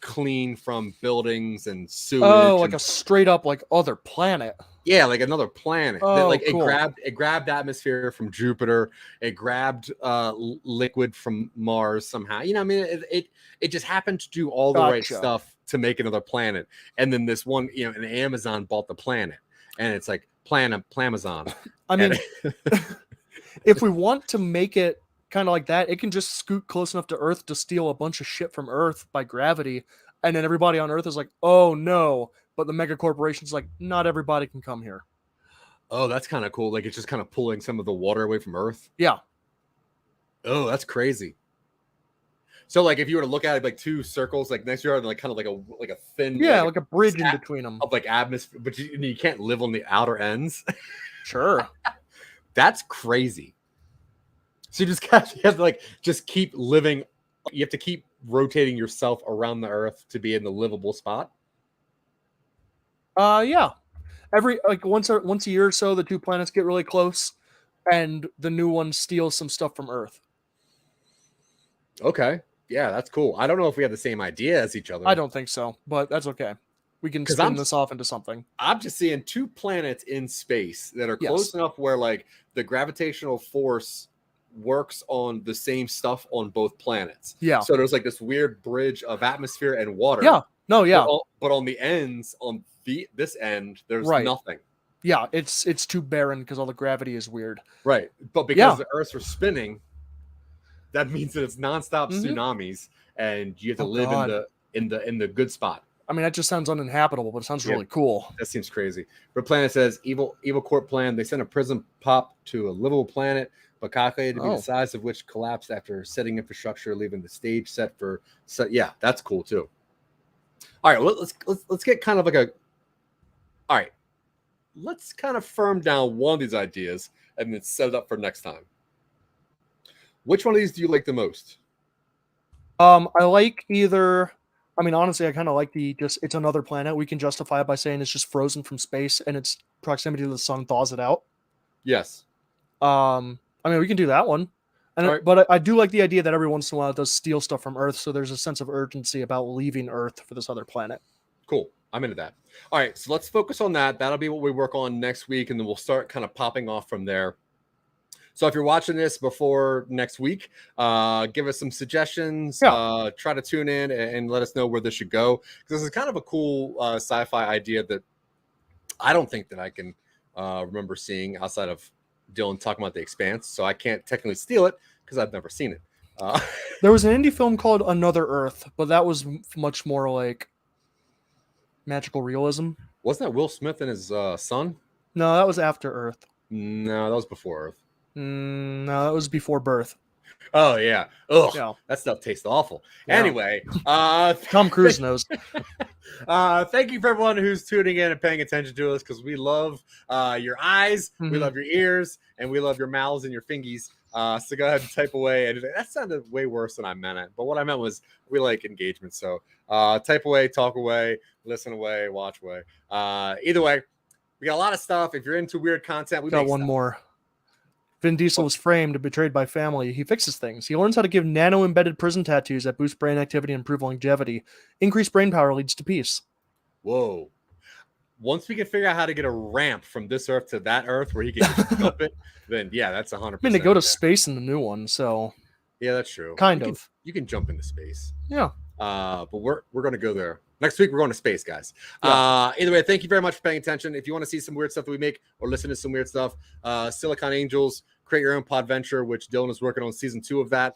clean from buildings and sewage. Oh, like a straight up like other planet. Yeah, like another planet. Oh, like cool. It grabbed atmosphere from Jupiter. It grabbed liquid from Mars somehow. It just happened to do all the right stuff to make another planet. And then this one, an Amazon bought the planet, and it's like Planamazon. I mean, if we want to make it kind of like that, it can just scoot close enough to Earth to steal a bunch of shit from Earth by gravity, and then everybody on Earth is like, oh no, but the mega corporation's like, not everybody can come here. Oh, that's kind of cool. Like, it's just kind of pulling some of the water away from Earth. Yeah. Oh, that's crazy. So, like, if you were to look at it like two circles, like next to each other, like kind of like a thin, like a bridge in between them of like atmosphere, but you can't live on the outer ends. Sure. That's crazy. So you have to like just keep living. You have to keep rotating yourself around the Earth to be in the livable spot. Yeah. Every once a year or so, the two planets get really close, and the new one steals some stuff from Earth. Okay. Yeah, that's cool. I don't know if we have the same idea as each other. I don't think so, but that's okay. We can spin this off into something. I'm just seeing two planets in space that are close enough where like the gravitational force works on the same stuff on both planets. Yeah. So there's like this weird bridge of atmosphere and water. Yeah. No, yeah. But on the ends, on this end, there's nothing. Yeah, it's too barren because all the gravity is weird. Right. But because the Earths are spinning, that means that it's nonstop tsunamis, and you have to live in the good spot. I mean, that just sounds uninhabitable, but it sounds really cool. That seems crazy. Red Planet says, evil corp plan. They sent a prison pop to a livable planet, but calculated to be the size of which collapsed after setting infrastructure, leaving the stage set for. So yeah, that's cool too. All right, let's get kind of like a. All right, let's kind of firm down one of these ideas and then set it up for next time. Which one of these do you like the most? I like either. I mean, honestly, I kind of like it's another planet. We can justify it by saying it's just frozen from space and its proximity to the sun thaws it out. Yes. I mean, we can do that one. But I do like the idea that every once in a while it does steal stuff from Earth, so there's a sense of urgency about leaving Earth for this other planet. Cool. I'm into that. All right, so let's focus on that. That'll be what we work on next week, and then we'll start kind of popping off from there. So if you're watching this before next week, give us some suggestions. Try to tune in and let us know where this should go. Because this is kind of a cool sci-fi idea that I don't think that I can remember seeing outside of Dylan talking about The Expanse. So I can't technically steal it because I've never seen it. There was an indie film called Another Earth, but that was much more like magical realism. Wasn't that Will Smith and his son? No, that was after Earth. No, that was before Earth. No, it was before birth. Oh yeah. Ugh. Yeah. That stuff tastes awful. Yeah. Anyway, Tom Cruise knows. Thank you for everyone who's tuning in and paying attention to us, because we love your eyes, we love your ears, and we love your mouths and your fingies. So go ahead and type away. And that sounded way worse than I meant it. But what I meant was we like engagement. So type away, talk away, listen away, watch away. Either way, we got a lot of stuff. If you're into weird content, we got make one stuff. more. Vin Diesel was framed and betrayed by family. He fixes things. He learns how to give nano-embedded prison tattoos that boost brain activity and improve longevity. Increased brain power leads to peace. Whoa. Once we can figure out how to get a ramp from this Earth to that Earth where he can just jump it, then yeah, that's 100%. I mean, they go to space in the new one, so... Yeah, that's true. Kind of. You can jump into space. Yeah. But we're going to go there. Next week, we're going to space, guys. Yeah. Either way, thank you very much for paying attention. If you want to see some weird stuff that we make or listen to some weird stuff, Silicon Angels, Create Your Own Podventure, which Dylan is working on season 2 of that.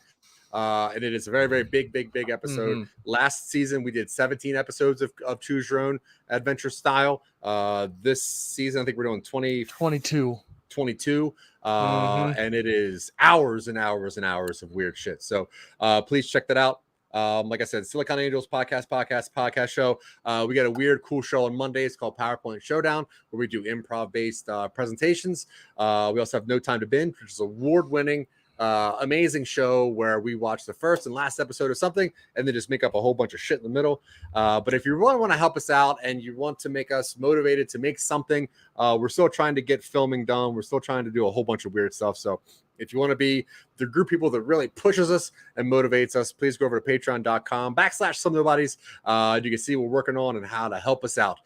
And it is a very, very big episode. Last season, we did 17 episodes of Choose Your Own Adventure style. This season, I think we're doing 22. And it is hours and hours and hours of weird shit. So please check that out. Like I said, Silicon Angels podcast show. We got a weird, cool show on Mondays called PowerPoint Showdown, where we do improv-based presentations. We also have No Time to Binge, which is award-winning, amazing show where we watch the first and last episode of something and then just make up a whole bunch of shit in the middle. But if you really want to help us out and you want to make us motivated to make something, we're still trying to get filming done. We're still trying to do a whole bunch of weird stuff. So if you want to be the group of people that really pushes us and motivates us, please go over to patreon.com/Some Nobodies. You can see what we're working on and how to help us out.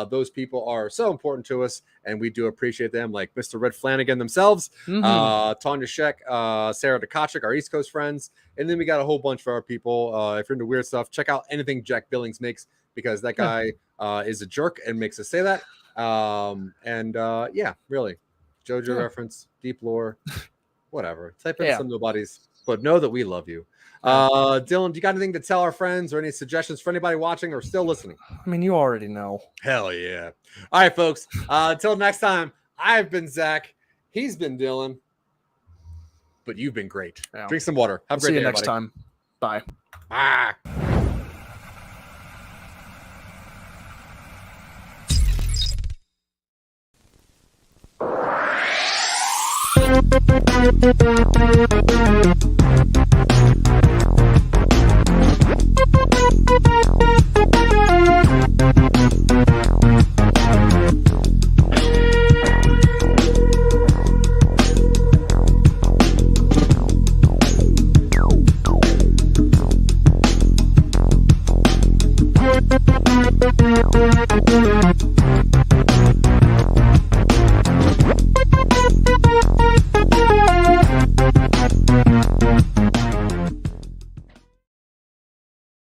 Those people are so important to us, and we do appreciate them, like Mr. Red Flanagan themselves, Tanya Sheck, Sarah Tkachuk, our East Coast friends. And then we got a whole bunch of our people. If you're into weird stuff, check out anything Jack Billings makes, because that guy is a jerk and makes us say that. Yeah, really. JoJo reference, deep lore. Whatever. Type in Some Nobodies, but know that we love you. Dylan, do you got anything to tell our friends or any suggestions for anybody watching or still listening? I mean, you already know. Hell yeah. All right, folks. Until next time, I've been Zach. He's been Dylan. But you've been great. Yeah. Drink some water. Have a great day, see you next time. Bye. Bye.